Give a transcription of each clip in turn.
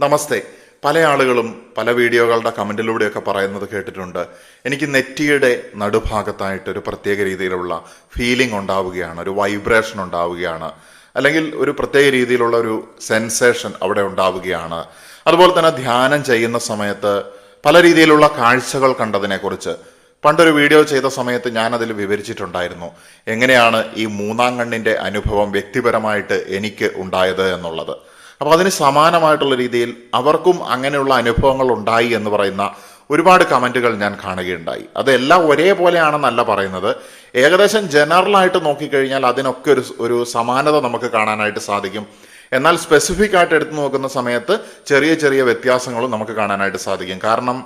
നമസ്തേ. പല ആളുകളും പല വീഡിയോകളുടെ കമൻറ്റിലൂടെയൊക്കെ പറയുന്നത് കേട്ടിട്ടുണ്ട്. എനിക്ക് നെറ്റിയുടെ നടുഭാഗത്തായിട്ട് ഒരു പ്രത്യേക രീതിയിലുള്ള ഫീലിംഗ് ഉണ്ടാവുകയാണ്, ഒരു വൈബ്രേഷൻ ഉണ്ടാവുകയാണ്, അല്ലെങ്കിൽ ഒരു പ്രത്യേക രീതിയിലുള്ള ഒരു സെൻസേഷൻ അവിടെ ഉണ്ടാവുകയാണ്. അതുപോലെ തന്നെ ധ്യാനം ചെയ്യുന്ന സമയത്ത് പല രീതിയിലുള്ള കാഴ്ചകൾ കണ്ടതിനെക്കുറിച്ച് പണ്ടൊരു വീഡിയോ ചെയ്ത സമയത്ത് ഞാനതിൽ വിവരിച്ചിട്ടുണ്ടായിരുന്നു എങ്ങനെയാണ് ഈ മൂന്നാം കണ്ണിൻ്റെ അനുഭവം വ്യക്തിപരമായിട്ട് എനിക്ക് ഉണ്ടായത് എന്നുള്ളത്. അപ്പോൾ അതിന് സമാനമായിട്ടുള്ള രീതിയിൽ അവർക്കും അങ്ങനെയുള്ള അനുഭവങ്ങൾ ഉണ്ടായി എന്ന് പറയുന്ന ഒരുപാട് കമൻറ്റുകൾ ഞാൻ കാണുകയുണ്ടായി. അതെല്ലാം ഒരേപോലെയാണെന്നല്ല പറയുന്നത്, ഏകദേശം ജനറലായിട്ട് നോക്കിക്കഴിഞ്ഞാൽ അതിനൊക്കെ ഒരു സമാനത നമുക്ക് കാണാനായിട്ട് സാധിക്കും. എന്നാൽ സ്പെസിഫിക് ആയിട്ട് എടുത്തു നോക്കുന്ന സമയത്ത് ചെറിയ ചെറിയ വ്യത്യാസങ്ങളും നമുക്ക് കാണാനായിട്ട് സാധിക്കും. കാരണം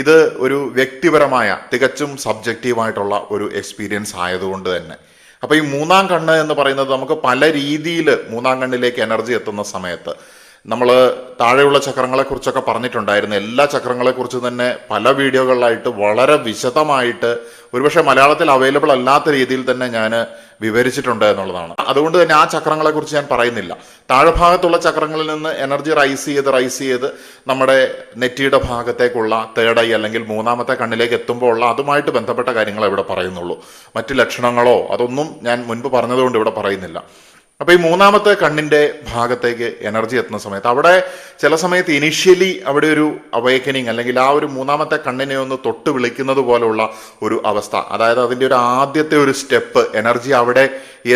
ഇത് ഒരു വ്യക്തിപരമായ തികച്ചും സബ്ജക്റ്റീവായിട്ടുള്ള ഒരു എക്സ്പീരിയൻസ് ആയതുകൊണ്ട് തന്നെ. അപ്പോൾ ഈ മൂന്നാം കണ്ണ് എന്ന് പറയുന്നത് നമുക്ക് പല രീതിയിൽ മൂന്നാം കണ്ണിലേക്ക് എനർജി എത്തുന്ന സമയത്ത് നമ്മൾ താഴെയുള്ള ചക്രങ്ങളെക്കുറിച്ചൊക്കെ പറഞ്ഞിട്ടുണ്ടായിരുന്നു. എല്ലാ ചക്രങ്ങളെക്കുറിച്ച് തന്നെ പല വീഡിയോകളിലായിട്ട് വളരെ വിശദമായിട്ട് ഒരുപക്ഷെ മലയാളത്തിൽ അവൈലബിൾ അല്ലാത്ത രീതിയിൽ തന്നെ ഞാൻ വിവരിച്ചിട്ടുണ്ട് എന്നുള്ളതാണ്. അതുകൊണ്ട് തന്നെ ആ ചക്രങ്ങളെക്കുറിച്ച് ഞാൻ പറയുന്നില്ല. താഴെ ഭാഗത്തുള്ള ചക്രങ്ങളിൽ നിന്ന് എനർജി റൈസ് ചെയ്ത് നമ്മുടെ നെറ്റിയുടെ ഭാഗത്തേക്കുള്ള തേർഡ് ഐ അല്ലെങ്കിൽ മൂന്നാമത്തെ കണ്ണിലേക്ക് എത്തുമ്പോൾ ഉള്ള അതുമായിട്ട് ബന്ധപ്പെട്ട കാര്യങ്ങളെ ഇവിടെ പറയുന്നുള്ളൂ. മറ്റ് ലക്ഷണങ്ങളോ അതൊന്നും ഞാൻ മുൻപ് പറഞ്ഞതുകൊണ്ട് ഇവിടെ പറയുന്നില്ല. അപ്പോൾ ഈ മൂന്നാമത്തെ കണ്ണിൻ്റെ ഭാഗത്തേക്ക് എനർജി എത്തുന്ന സമയത്ത് അവിടെ ചില സമയത്ത് ഇനിഷ്യലി അവിടെ ഒരു അവേക്കനിങ് അല്ലെങ്കിൽ ആ ഒരു മൂന്നാമത്തെ കണ്ണിനെ ഒന്ന് തൊട്ട് വിളിക്കുന്നത് പോലുള്ള ഒരു അവസ്ഥ, അതായത് അതിൻ്റെ ഒരു ആദ്യത്തെ ഒരു സ്റ്റെപ്പ് എനർജി അവിടെ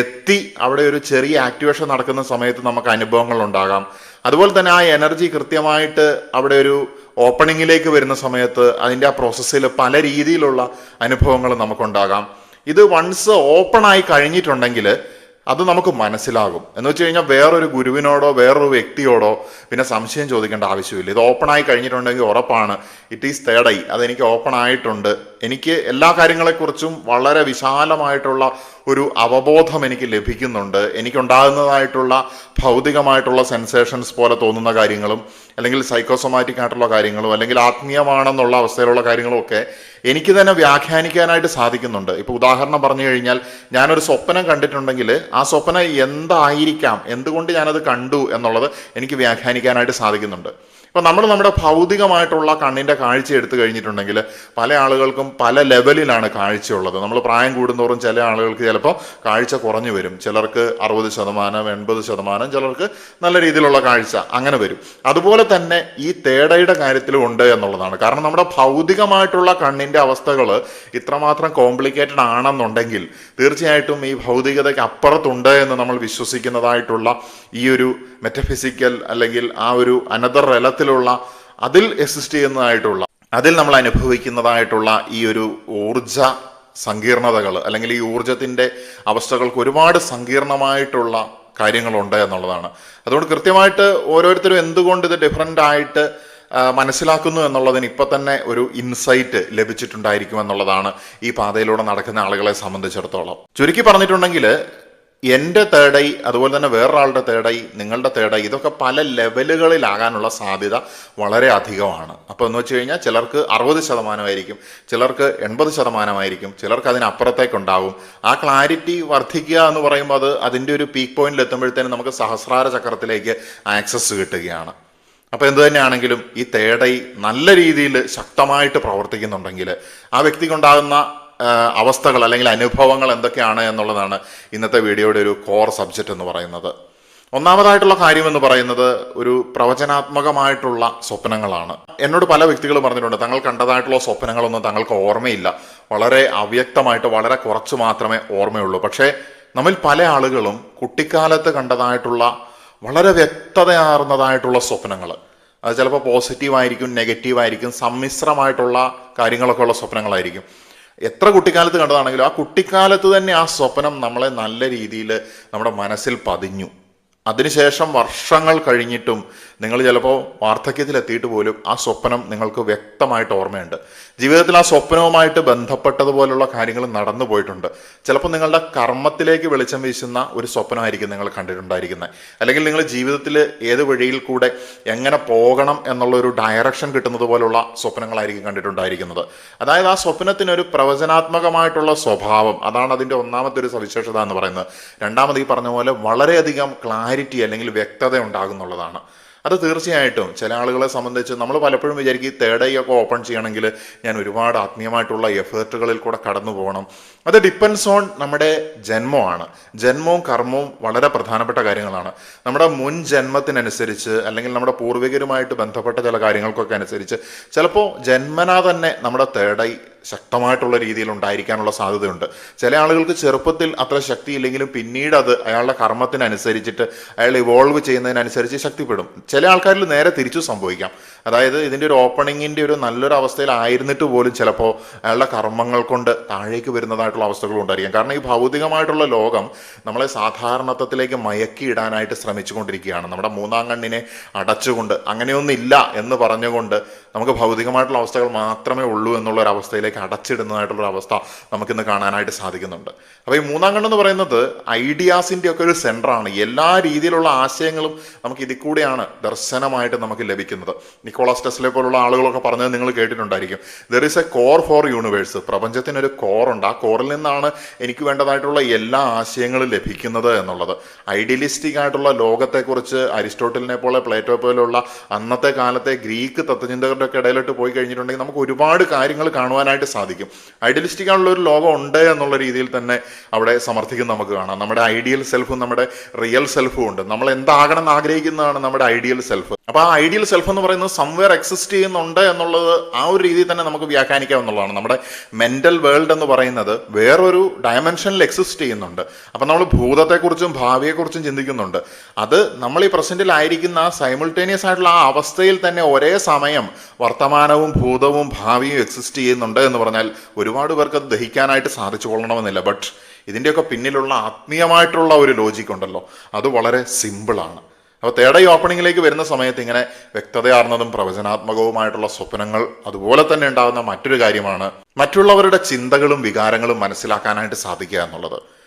എത്തി അവിടെ ഒരു ചെറിയ ആക്ടിവേഷൻ നടക്കുന്ന സമയത്ത് നമുക്ക് അനുഭവങ്ങൾ ഉണ്ടാകാം. അതുപോലെ തന്നെ ആ എനർജി കൃത്യമായിട്ട് അവിടെ ഒരു ഓപ്പണിങ്ങിലേക്ക് വരുന്ന സമയത്ത് അതിൻ്റെ ആ പ്രോസസ്സിൽ പല രീതിയിലുള്ള അനുഭവങ്ങൾ നമുക്കുണ്ടാകാം. ഇത് വൺസ് ഓപ്പൺ ആയി കഴിഞ്ഞിട്ടുണ്ടെങ്കിൽ അത് നമുക്ക് മനസ്സിലാകും. എന്ന് വെച്ച് കഴിഞ്ഞാൽ വേറൊരു ഗുരുവിനോടോ വേറൊരു വ്യക്തിയോടോ പിന്നെ സംശയം ചോദിക്കേണ്ട ആവശ്യമില്ല. ഇത് ഓപ്പൺ ആയി കഴിഞ്ഞിട്ടുണ്ടെങ്കിൽ ഉറപ്പാണ് ഇറ്റ് ഈസ് തേർഡ് ഐ, അതെനിക്ക് ഓപ്പൺ ആയിട്ടുണ്ട്, എനിക്ക് എല്ലാ കാര്യങ്ങളെക്കുറിച്ചും വളരെ വിശാലമായിട്ടുള്ള ഒരു അവബോധം എനിക്ക് ലഭിക്കുന്നുണ്ട്, എനിക്കുണ്ടാകുന്നതായിട്ടുള്ള ഭൗതികമായിട്ടുള്ള സെൻസേഷൻസ് പോലെ തോന്നുന്ന കാര്യങ്ങളും അല്ലെങ്കിൽ സൈക്കോസൊമാറ്റിക് ആയിട്ടുള്ള കാര്യങ്ങളും അല്ലെങ്കിൽ ആത്മീയമാണെന്നുള്ള അവസ്ഥയിലുള്ള കാര്യങ്ങളും ഒക്കെ എനിക്ക് തന്നെ വ്യാഖ്യാനിക്കാനായിട്ട് സാധിക്കുന്നുണ്ട്. ഇപ്പോൾ ഉദാഹരണം പറഞ്ഞു കഴിഞ്ഞാൽ ഞാനൊരു സ്വപ്നം കണ്ടിട്ടുണ്ടെങ്കിൽ ആ സ്വപ്നം എന്തായിരിക്കാം, എന്തുകൊണ്ട് ഞാനത് കണ്ടു എന്നുള്ളത് എനിക്ക് വ്യാഖ്യാനിക്കാനായിട്ട് സാധിക്കുന്നുണ്ട്. ഇപ്പം നമ്മൾ നമ്മുടെ ഭൗതികമായിട്ടുള്ള കണ്ണിൻ്റെ കാഴ്ച എടുത്തു കഴിഞ്ഞിട്ടുണ്ടെങ്കിൽ പല ആളുകൾക്കും പല ലെവലിലാണ് കാഴ്ചയുള്ളത്. നമ്മൾ പ്രായം കൂടുന്തോറും ചില ആളുകൾക്ക് ചിലപ്പോൾ കാഴ്ച കുറഞ്ഞു വരും, ചിലർക്ക് 60%, 80%, ചിലർക്ക് നല്ല രീതിയിലുള്ള കാഴ്ച അങ്ങനെ വരും. അതുപോലെ തന്നെ ഈ തേടയുടെ കാര്യത്തിലും ഉണ്ട് എന്നുള്ളതാണ്. കാരണം നമ്മുടെ ഭൗതികമായിട്ടുള്ള കണ്ണിൻ്റെ അവസ്ഥകൾ ഇത്രമാത്രം കോംപ്ലിക്കേറ്റഡ് ആണെന്നുണ്ടെങ്കിൽ തീർച്ചയായിട്ടും ഈ ഭൗതികതയ്ക്ക് അപ്പുറത്തുണ്ട് എന്ന് നമ്മൾ വിശ്വസിക്കുന്നതായിട്ടുള്ള ഈ ഒരു മെറ്റഫിസിക്കൽ അല്ലെങ്കിൽ ആ ഒരു അനദർ തലത്തിലുള്ള അതിൽ എക്സിസ്റ്റ് ചെയ്യുന്നതായിട്ടുള്ള അതിൽ നമ്മൾ അനുഭവിക്കുന്നതായിട്ടുള്ള ഈ ഒരു ഊർജ സങ്കീർണതകൾ അല്ലെങ്കിൽ ഈ ഊർജത്തിൻ്റെ അവസ്ഥകൾക്ക് ഒരുപാട് സങ്കീർണമായിട്ടുള്ള കാര്യങ്ങളുണ്ട് എന്നുള്ളതാണ്. അതുകൊണ്ട് കൃത്യമായിട്ട് ഓരോരുത്തരും എന്തുകൊണ്ട് ഇത് ഡിഫറൻ്റ് ആയിട്ട് മനസ്സിലാക്കുന്നു എന്നുള്ളതിന് ഇപ്പം തന്നെ ഒരു ഇൻസൈറ്റ് ലഭിച്ചിട്ടുണ്ടായിരിക്കും എന്നുള്ളതാണ് ഈ പാതയിലൂടെ നടക്കുന്ന ആളുകളെ സംബന്ധിച്ചിടത്തോളം. ചുരുക്കി പറഞ്ഞിട്ടുണ്ടെങ്കിൽ എൻ്റെ തേർഡ് ഐ അതുപോലെ തന്നെ വേറൊരാളുടെ തേർഡ് ഐ നിങ്ങളുടെ തേർഡ് ഐ ഇതൊക്കെ പല ലെവലുകളിലാകാനുള്ള സാധ്യത വളരെ അധികമാണ്. അപ്പോൾ എന്ന് വെച്ച് കഴിഞ്ഞാൽ ചിലർക്ക് 60% ചിലർക്ക് 80% ചിലർക്ക് അതിനപ്പുറത്തേക്കുണ്ടാവും. ആ ക്ലാരിറ്റി വർദ്ധിക്കുക എന്ന് പറയുമ്പോൾ അത് അതിൻ്റെ ഒരു പീക്ക് പോയിന്റിൽ എത്തുമ്പോഴത്തേനും നമുക്ക് സഹസ്രാര ചക്രത്തിലേക്ക് ആക്സസ് കിട്ടുകയാണ്. അപ്പോൾ എന്തു തന്നെയാണെങ്കിലും ഈ തേർഡ് ഐ നല്ല രീതിയിൽ ശക്തമായിട്ട് പ്രവർത്തിക്കുന്നുണ്ടെങ്കിൽ ആ വ്യക്തിക്കുണ്ടാകുന്ന അവസ്ഥകൾ അല്ലെങ്കിൽ അനുഭവങ്ങൾ എന്തൊക്കെയാണ് എന്നുള്ളതാണ് ഇന്നത്തെ വീഡിയോയുടെ ഒരു കോർ സബ്ജക്റ്റ് എന്ന് പറയുന്നത്. ഒന്നാമതായിട്ടുള്ള കാര്യം എന്ന് പറയുന്നത് ഒരു പ്രവചനാത്മകമായിട്ടുള്ള സ്വപ്നങ്ങളാണ്. എന്നോട് പല വ്യക്തികളും പറഞ്ഞിട്ടുണ്ട് തങ്ങൾ കണ്ടതായിട്ടുള്ള സ്വപ്നങ്ങളൊന്നും തങ്ങൾക്ക് ഓർമ്മയില്ല, വളരെ അവ്യക്തമായിട്ട് വളരെ കുറച്ച് മാത്രമേ ഓർമ്മയുള്ളൂ. പക്ഷേ നമ്മിൽ പല ആളുകളും കുട്ടിക്കാലത്ത് കണ്ടതായിട്ടുള്ള വളരെ വ്യക്തതയാർന്നതായിട്ടുള്ള സ്വപ്നങ്ങൾ, അത് ചിലപ്പോൾ പോസിറ്റീവായിരിക്കും, നെഗറ്റീവായിരിക്കും, സമ്മിശ്രമായിട്ടുള്ള കാര്യങ്ങളൊക്കെ ഉള്ള സ്വപ്നങ്ങളായിരിക്കും. എത്ര കുട്ടിക്കാലത്ത് കണ്ടതാണെങ്കിലും ആ കുട്ടിക്കാലത്ത് തന്നെ ആ സ്വപ്നം നമ്മളെ നല്ല രീതിയിൽ നമ്മുടെ മനസ്സിൽ പതിഞ്ഞു. അതിനുശേഷം വർഷങ്ങൾ കഴിഞ്ഞിട്ടും നിങ്ങൾ ചിലപ്പോൾ വാർദ്ധക്യത്തിലെത്തിയിട്ട് പോലും ആ സ്വപ്നം നിങ്ങൾക്ക് വ്യക്തമായിട്ട് ഓർമ്മയുണ്ട്. ജീവിതത്തിൽ ആ സ്വപ്നവുമായിട്ട് ബന്ധപ്പെട്ടതുപോലുള്ള കാര്യങ്ങൾ നടന്നു പോയിട്ടുണ്ട്. ചിലപ്പോൾ നിങ്ങളുടെ കർമ്മത്തിലേക്ക് വെളിച്ചം വീശുന്ന ഒരു സ്വപ്നമായിരിക്കും നിങ്ങൾ കണ്ടിട്ടുണ്ടായിരിക്കുന്നത്. അല്ലെങ്കിൽ നിങ്ങൾ ജീവിതത്തിൽ ഏത് വഴിയിൽ കൂടെ എങ്ങനെ പോകണം എന്നുള്ള ഒരു ഡയറക്ഷൻ കിട്ടുന്നത് പോലുള്ള സ്വപ്നങ്ങളായിരിക്കും കണ്ടിട്ടുണ്ടായിരിക്കുന്നത്. അതായത് ആ സ്വപ്നത്തിനൊരു പ്രവചനാത്മകമായിട്ടുള്ള സ്വഭാവം, അതാണ് അതിൻ്റെ ഒന്നാമത്തെ ഒരു സവിശേഷത എന്ന് പറയുന്നത്. രണ്ടാമത് ഈ പറഞ്ഞ പോലെ വളരെയധികം ക്ലാരിറ്റി അല്ലെങ്കിൽ വ്യക്തത ഉണ്ടാകുന്നുള്ളതാണ്. അത് തീർച്ചയായിട്ടും ചില ആളുകളെ സംബന്ധിച്ച് നമ്മൾ പലപ്പോഴും വിചാരിക്കും തേർഡ് ഐ ഒക്കെ ഓപ്പൺ ചെയ്യണമെങ്കിൽ ഞാൻ ഒരുപാട് ആത്മീയമായിട്ടുള്ള എഫേർട്ടുകളിൽ കൂടെ കടന്നു പോകണം. അത് ഡിപ്പെൻസ് ഓൺ നമ്മുടെ ജന്മമാണ്. ജന്മവും കർമ്മവും വളരെ പ്രധാനപ്പെട്ട കാര്യങ്ങളാണ്. നമ്മുടെ മുൻ ജന്മത്തിനനുസരിച്ച് അല്ലെങ്കിൽ നമ്മുടെ പൂർവികരുമായിട്ട് ബന്ധപ്പെട്ട ചില കാര്യങ്ങൾക്കൊക്കെ അനുസരിച്ച് ചിലപ്പോൾ ജന്മനാ തന്നെ നമ്മുടെ തേർഡ് ഐ ശക്തമായിട്ടുള്ള രീതിയിൽ ഉണ്ടായിരിക്കാനുള്ള സാധ്യതയുണ്ട്. ചില ആളുകൾക്ക് ചെറുപ്പത്തിൽ അത്ര ശക്തിയില്ലെങ്കിലും പിന്നീട് അത് അയാളുടെ കർമ്മത്തിനനുസരിച്ചിട്ട് അയാൾ ഇവോൾവ് ചെയ്യുന്നതിനനുസരിച്ച് ശക്തിപ്പെടും. ചില ആൾക്കാരിൽ നേരെ തിരിച്ചു സംഭവിക്കാം. അതായത് ഇതിൻ്റെ ഒരു ഓപ്പണിങ്ങിൻ്റെ ഒരു നല്ലൊരു അവസ്ഥയിലായിരുന്നിട്ട് പോലും ചിലപ്പോൾ അയാളുടെ കർമ്മങ്ങൾ കൊണ്ട് താഴേക്ക് വരുന്നതായിട്ടുള്ള അവസ്ഥകൾ ഉണ്ടായിരിക്കാം. കാരണം ഈ ഭൗതികമായിട്ടുള്ള ലോകം നമ്മളെ സാധാരണത്വത്തിലേക്ക് മയക്കിയിടാനായിട്ട് ശ്രമിച്ചുകൊണ്ടിരിക്കുകയാണ്. നമ്മുടെ മൂന്നാം കണ്ണിനെ അടച്ചുകൊണ്ട് അങ്ങനെയൊന്നില്ല എന്ന് പറഞ്ഞുകൊണ്ട് നമുക്ക് ഭൗതികമായിട്ടുള്ള അവസ്ഥകൾ മാത്രമേ ഉള്ളൂ എന്നുള്ളൊരവസ്ഥയിലേക്ക് അടച്ചിടുന്നതായിട്ടുള്ള അവസ്ഥ നമുക്കിന്ന് കാണാനായിട്ട് സാധിക്കുന്നുണ്ട്. അപ്പോൾ ഈ മൂന്നാം കണ്ണെന്ന് പറയുന്നത് ഐഡിയാസിൻ്റെ ഒക്കെ ഒരു സെൻറ്ററാണ്. എല്ലാ രീതിയിലുള്ള ആശയങ്ങളും നമുക്ക് ഇതിൽ കൂടെയാണ് ദർശനമായിട്ട് നമുക്ക് ലഭിക്കുന്നത്. നിക്കോളാസ് ടെസ്ലയെ പോലുള്ള ആളുകളൊക്കെ പറഞ്ഞത് നിങ്ങൾ കേട്ടിട്ടുണ്ടായിരിക്കും. There is a core for universe. പ്രപഞ്ചത്തിനൊരു കോറുണ്ട്. ആ കോറിൽ നിന്നാണ് എനിക്ക് വേണ്ടതായിട്ടുള്ള എല്ലാ ആശയങ്ങളും ലഭിക്കുന്നത് എന്നുള്ളത്. ഐഡിയലിസ്റ്റിക് ആയിട്ടുള്ള ലോകത്തെക്കുറിച്ച് അരിസ്റ്റോട്ടലിനെ പോലെ പ്ലേറ്റോ പോലുള്ള അന്നത്തെ കാലത്തെ ഗ്രീക്ക് തത്വചിന്തകരുടെ ഒക്കെ ഇടയിലോട്ട് പോയി കഴിഞ്ഞിട്ടുണ്ടെങ്കിൽ നമുക്ക് ഒരുപാട് കാര്യങ്ങൾ കാണുവാനായിട്ട് സാധിക്കും. ഐഡിയലിസ്റ്റിക് ആയിട്ടുള്ള ഒരു ലോകം ഉണ്ട് എന്നുള്ള രീതിയിൽ തന്നെ അവിടെ സമർത്ഥിക്കുന്ന നമുക്ക് കാണാം. നമ്മുടെ ഐഡിയൽ സെൽഫും നമ്മുടെ റിയൽ സെൽഫും ഉണ്ട്. നമ്മൾ എന്താകണം എന്ന് ആഗ്രഹിക്കുന്നതാണ് നമ്മുടെ ഐഡിയൽ സെൽഫ്. അപ്പൊ ആ ഐഡിയൽ സെൽഫ് എന്ന് പറയുന്നത് സംവെയർ എക്സിസ്റ്റ് ചെയ്യുന്നുണ്ട് എന്നുള്ളത് ആ ഒരു രീതിയിൽ തന്നെ നമുക്ക് വ്യാഖ്യാനിക്കാവുന്നതാണ്. നമ്മുടെ മെന്റൽ വേൾഡ് എന്ന് പറയുന്നത് വേറൊരു ഡയമെൻഷനിൽ എക്സിസ്റ്റ് ചെയ്യുന്നുണ്ട്. അപ്പൊ നമ്മൾ ഭൂതത്തെക്കുറിച്ചും ഭാവിയെക്കുറിച്ചും ചിന്തിക്കുന്നുണ്ട്. അത് നമ്മൾ ഈ പ്രസന്റിലായിരിക്കുന്ന സൈമിൾട്ടേനിയസ് ആയിട്ടുള്ള ആ അവസ്ഥയിൽ തന്നെ ഒരേ സമയം വർത്തമാനവും ഭൂതവും ഭാവിയും എക്സിസ്റ്റ് ചെയ്യുന്നുണ്ട് എന്ന് പറഞ്ഞാൽ ഒരുപാട് പേർക്ക് അത് ദഹിക്കാനായിട്ട് സാധിച്ചു കൊള്ളണമെന്നില്ല. ബട്ട് ഇതിൻ്റെയൊക്കെ പിന്നിലുള്ള ആത്മീയമായിട്ടുള്ള ഒരു ലോജിക് ഉണ്ടല്ലോ, അത് വളരെ സിമ്പിളാണ്. അപ്പോൾ തേർഡ് ഐ ഓപ്പണിങ്ങിലേക്ക് വരുന്ന സമയത്ത് ഇങ്ങനെ വ്യക്തതയാർന്നതും പ്രവചനാത്മകവുമായിട്ടുള്ള സ്വപ്നങ്ങൾ അതുപോലെ തന്നെ ഉണ്ടാകുന്ന മറ്റൊരു കാര്യമാണ് മറ്റുള്ളവരുടെ ചിന്തകളും വികാരങ്ങളും മനസ്സിലാക്കാനായിട്ട് സാധിക്കുക എന്നുള്ളത്.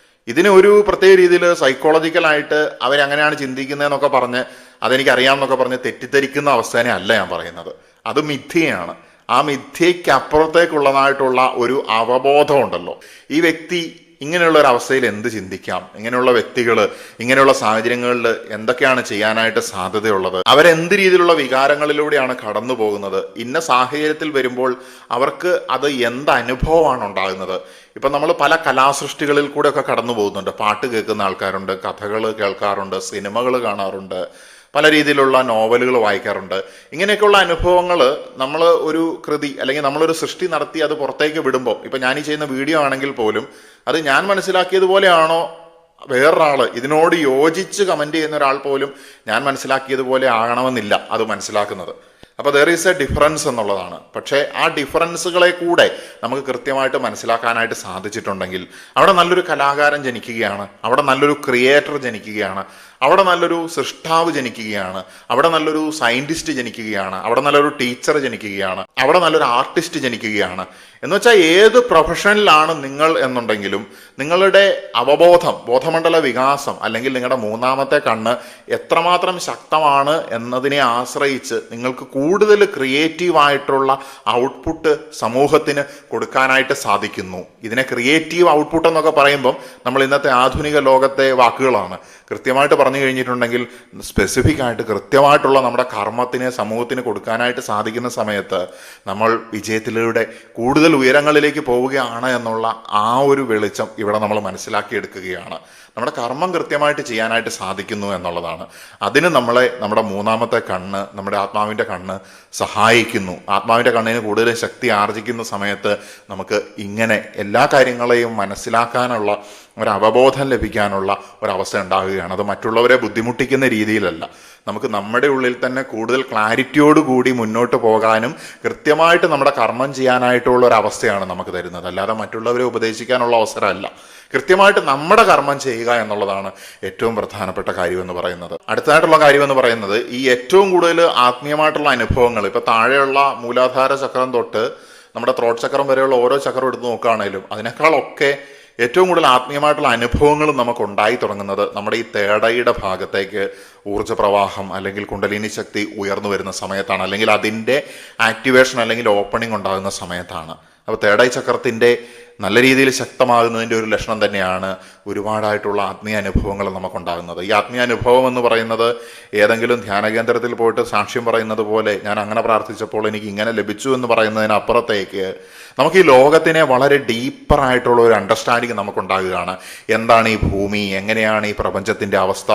ഇതിന് ഒരു പ്രത്യേക രീതിയിൽ സൈക്കോളജിക്കലായിട്ട് അവരങ്ങനെയാണ് ചിന്തിക്കുന്നതെന്നൊക്കെ പറഞ്ഞ് അതെനിക്കറിയാമെന്നൊക്കെ പറഞ്ഞ് തെറ്റിദ്ധരിക്കുന്ന അവസ്ഥേനെ അല്ല ഞാൻ പറയുന്നത്. അത് മിഥ്യയാണ്. ആ മിഥ്യയ്ക്ക് അപ്പുറത്തേക്കുള്ളതായിട്ടുള്ള ഒരു അവബോധം ഉണ്ടല്ലോ. ഈ വ്യക്തി ഇങ്ങനെയുള്ള ഒരു അവസ്ഥയിൽ എന്ത് ചിന്തിക്കാം, ഇങ്ങനെയുള്ള വ്യക്തികൾ ഇങ്ങനെയുള്ള സാഹചര്യങ്ങളിൽ എന്തൊക്കെയാണ് ചെയ്യാനായിട്ട് സാധ്യതയുള്ളത്, അവരെന്ത് രീതിയിലുള്ള വികാരങ്ങളിലൂടെയാണ് കടന്നു പോകുന്നത്, ഇന്ന സാഹചര്യത്തിൽ വരുമ്പോൾ അവർക്ക് അത് എന്ത് അനുഭവമാണ് ഉണ്ടാകുന്നത്. ഇപ്പം നമ്മൾ പല കലാസൃഷ്ടികളിൽ കൂടെ ഒക്കെ കടന്നു പോകുന്നുണ്ട്. പാട്ട് കേൾക്കുന്ന ആൾക്കാരുണ്ട്, കഥകൾ കേൾക്കാറുണ്ട്, സിനിമകൾ കാണാറുണ്ട്, പല രീതിയിലുള്ള നോവലുകൾ വായിക്കാറുണ്ട്. ഇങ്ങനെയൊക്കെയുള്ള അനുഭവങ്ങൾ നമ്മൾ ഒരു കൃതി അല്ലെങ്കിൽ നമ്മളൊരു സൃഷ്ടി നടത്തി അത് പുറത്തേക്ക് വിടുമ്പോൾ, ഇപ്പം ഞാൻ ഈ ചെയ്യുന്ന വീഡിയോ ആണെങ്കിൽ പോലും അത് ഞാൻ മനസ്സിലാക്കിയതുപോലെയാണോ വേറൊരാൾ ഇതിനോട് യോജിച്ച് കമൻറ്റ് ചെയ്യുന്ന ഒരാൾ പോലും ഞാൻ മനസ്സിലാക്കിയതുപോലെ ആകണമെന്നില്ല അത് മനസ്സിലാക്കുന്നത്. അപ്പോൾ ദർ ഈസ് എ ഡിഫറൻസ് എന്നുള്ളതാണ്. പക്ഷേ ആ ഡിഫറൻസുകളെ കൂടെ നമുക്ക് കൃത്യമായിട്ട് മനസ്സിലാക്കാനായിട്ട് സാധിച്ചിട്ടുണ്ടെങ്കിൽ അവിടെ നല്ലൊരു കലാകാരൻ ജനിക്കുകയാണ്, അവിടെ നല്ലൊരു ക്രിയേറ്റർ ജനിക്കുകയാണ്, അവിടെ നല്ലൊരു സൃഷ്ടാവ് ജനിക്കുകയാണ്, അവിടെ നല്ലൊരു സയൻറ്റിസ്റ്റ് ജനിക്കുകയാണ്, അവിടെ നല്ലൊരു ടീച്ചർ ജനിക്കുകയാണ്, അവിടെ നല്ലൊരു ആർട്ടിസ്റ്റ് ജനിക്കുകയാണ്. എന്ന് വെച്ചാൽ ഏത് പ്രൊഫഷനിലാണ് നിങ്ങൾ എന്നുണ്ടെങ്കിലും നിങ്ങളുടെ അവബോധം, ബോധമണ്ഡല വികാസം അല്ലെങ്കിൽ നിങ്ങളുടെ മൂന്നാമത്തെ കണ്ണ് എത്രമാത്രം ശക്തമാണ് എന്നതിനെ ആശ്രയിച്ച് നിങ്ങൾക്ക് കൂടുതൽ ക്രിയേറ്റീവായിട്ടുള്ള ഔട്ട്പുട്ട് സമൂഹത്തിന് കൊടുക്കാനായിട്ട് സാധിക്കുന്നു. ഇതിനെ ക്രിയേറ്റീവ് ഔട്ട്പുട്ട് എന്നൊക്കെ പറയുമ്പം നമ്മൾ ഇന്നത്തെ ആധുനിക ലോകത്തെ വാക്കുകളാണ്. കൃത്യമായിട്ട് പറഞ്ഞു കഴിഞ്ഞിട്ടുണ്ടെങ്കിൽ സ്പെസിഫിക് ആയിട്ട് കൃത്യമായിട്ടുള്ള നമ്മുടെ കർമ്മത്തിന് സമൂഹത്തിന് കൊടുക്കാനായിട്ട് സാധിക്കുന്ന സമയത്ത് നമ്മൾ വിജയത്തിലൂടെ കൂടുതൽ ഉയരങ്ങളിലേക്ക് പോവുകയാണ് എന്നുള്ള ആ ഒരു വെളിച്ചം ഇവിടെ നമ്മൾ മനസ്സിലാക്കിയെടുക്കുകയാണ്. നമ്മുടെ കർമ്മം കൃത്യമായിട്ട് ചെയ്യാനായിട്ട് സാധിക്കുന്നു എന്നുള്ളതാണ്. അതിന് നമ്മളെ നമ്മുടെ മൂന്നാമത്തെ കണ്ണ്, നമ്മുടെ ആത്മാവിൻ്റെ കണ്ണ് സഹായിക്കുന്നു. ആത്മാവിൻ്റെ കണ്ണിന് കൂടുതൽ ശക്തി ആർജിക്കുന്ന സമയത്ത് നമുക്ക് ഇങ്ങനെ എല്ലാ കാര്യങ്ങളെയും മനസ്സിലാക്കാനുള്ള ഒരു അവബോധം ലഭിക്കാനുള്ള ഒരവസ്ഥ ഉണ്ടാകുകയാണ്. അത് മറ്റുള്ളവരെ ബുദ്ധിമുട്ടിക്കുന്ന രീതിയിലല്ല, നമുക്ക് നമ്മുടെ ഉള്ളിൽ തന്നെ കൂടുതൽ ക്ലാരിറ്റിയോടുകൂടി മുന്നോട്ട് പോകാനും കൃത്യമായിട്ട് നമ്മുടെ കർമ്മം ചെയ്യാനായിട്ടുള്ള ഒരു അവസ്ഥയാണ് നമുക്ക് തരുന്നത്. അല്ലാതെ മറ്റുള്ളവരെ ഉപദേശിക്കാനുള്ള അവസരമല്ല. കൃത്യമായിട്ട് നമ്മുടെ കർമ്മം ചെയ്യുക എന്നുള്ളതാണ് ഏറ്റവും പ്രധാനപ്പെട്ട കാര്യമെന്ന് പറയുന്നത്. അടുത്തതായിട്ടുള്ള കാര്യമെന്ന് പറയുന്നത് ഈ ഏറ്റവും കൂടുതൽ ആത്മീയമായിട്ടുള്ള അനുഭവങ്ങൾ, ഇപ്പം താഴെയുള്ള മൂലാധാര ചക്രം തൊട്ട് നമ്മുടെ ത്രോട്ട് ചക്രം വരെയുള്ള ഓരോ ചക്രം എടുത്ത് നോക്കുകയാണെങ്കിലും അതിനേക്കാളൊക്കെ ഏറ്റവും കൂടുതൽ ആത്മീയമായിട്ടുള്ള അനുഭവങ്ങളും നമുക്ക് ഉണ്ടായി തുടങ്ങുന്നത് നമ്മുടെ ഈ തേർഡ് ഐയുടെ ഭാഗത്തേക്ക് ഊർജ്ജപ്രവാഹം അല്ലെങ്കിൽ കുണ്ടലിനി ശക്തി ഉയർന്നു വരുന്ന സമയത്താണ്, അല്ലെങ്കിൽ അതിൻ്റെ ആക്ടിവേഷൻ അല്ലെങ്കിൽ ഓപ്പണിംഗ് ഉണ്ടാകുന്ന സമയത്താണ്. അപ്പോൾ തേർഡ് ഐ ചക്രത്തിൻ്റെ നല്ല രീതിയിൽ ശക്തമാകുന്നതിൻ്റെ ഒരു ലക്ഷണം തന്നെയാണ് ഒരുപാടായിട്ടുള്ള ആത്മീയ അനുഭവങ്ങൾ നമുക്കുണ്ടാകുന്നത്. ഈ ആത്മീയ അനുഭവം എന്ന് പറയുന്നത് ഏതെങ്കിലും ധ്യാന കേന്ദ്രത്തിൽ പോയിട്ട് സാക്ഷ്യം പറയുന്നത് പോലെ ഞാൻ അങ്ങനെ പ്രാർത്ഥിച്ചപ്പോൾ എനിക്ക് ഇങ്ങനെ ലഭിച്ചു എന്ന് പറയുന്നതിനപ്പുറത്തേക്ക് നമുക്ക് ഈ ലോകത്തിനെ വളരെ ഡീപ്പറായിട്ടുള്ള ഒരു അണ്ടർസ്റ്റാൻഡിങ് നമുക്കുണ്ടാകുകയാണ്. എന്താണ് ഈ ഭൂമി, എങ്ങനെയാണ് ഈ പ്രപഞ്ചത്തിൻ്റെ അവസ്ഥ,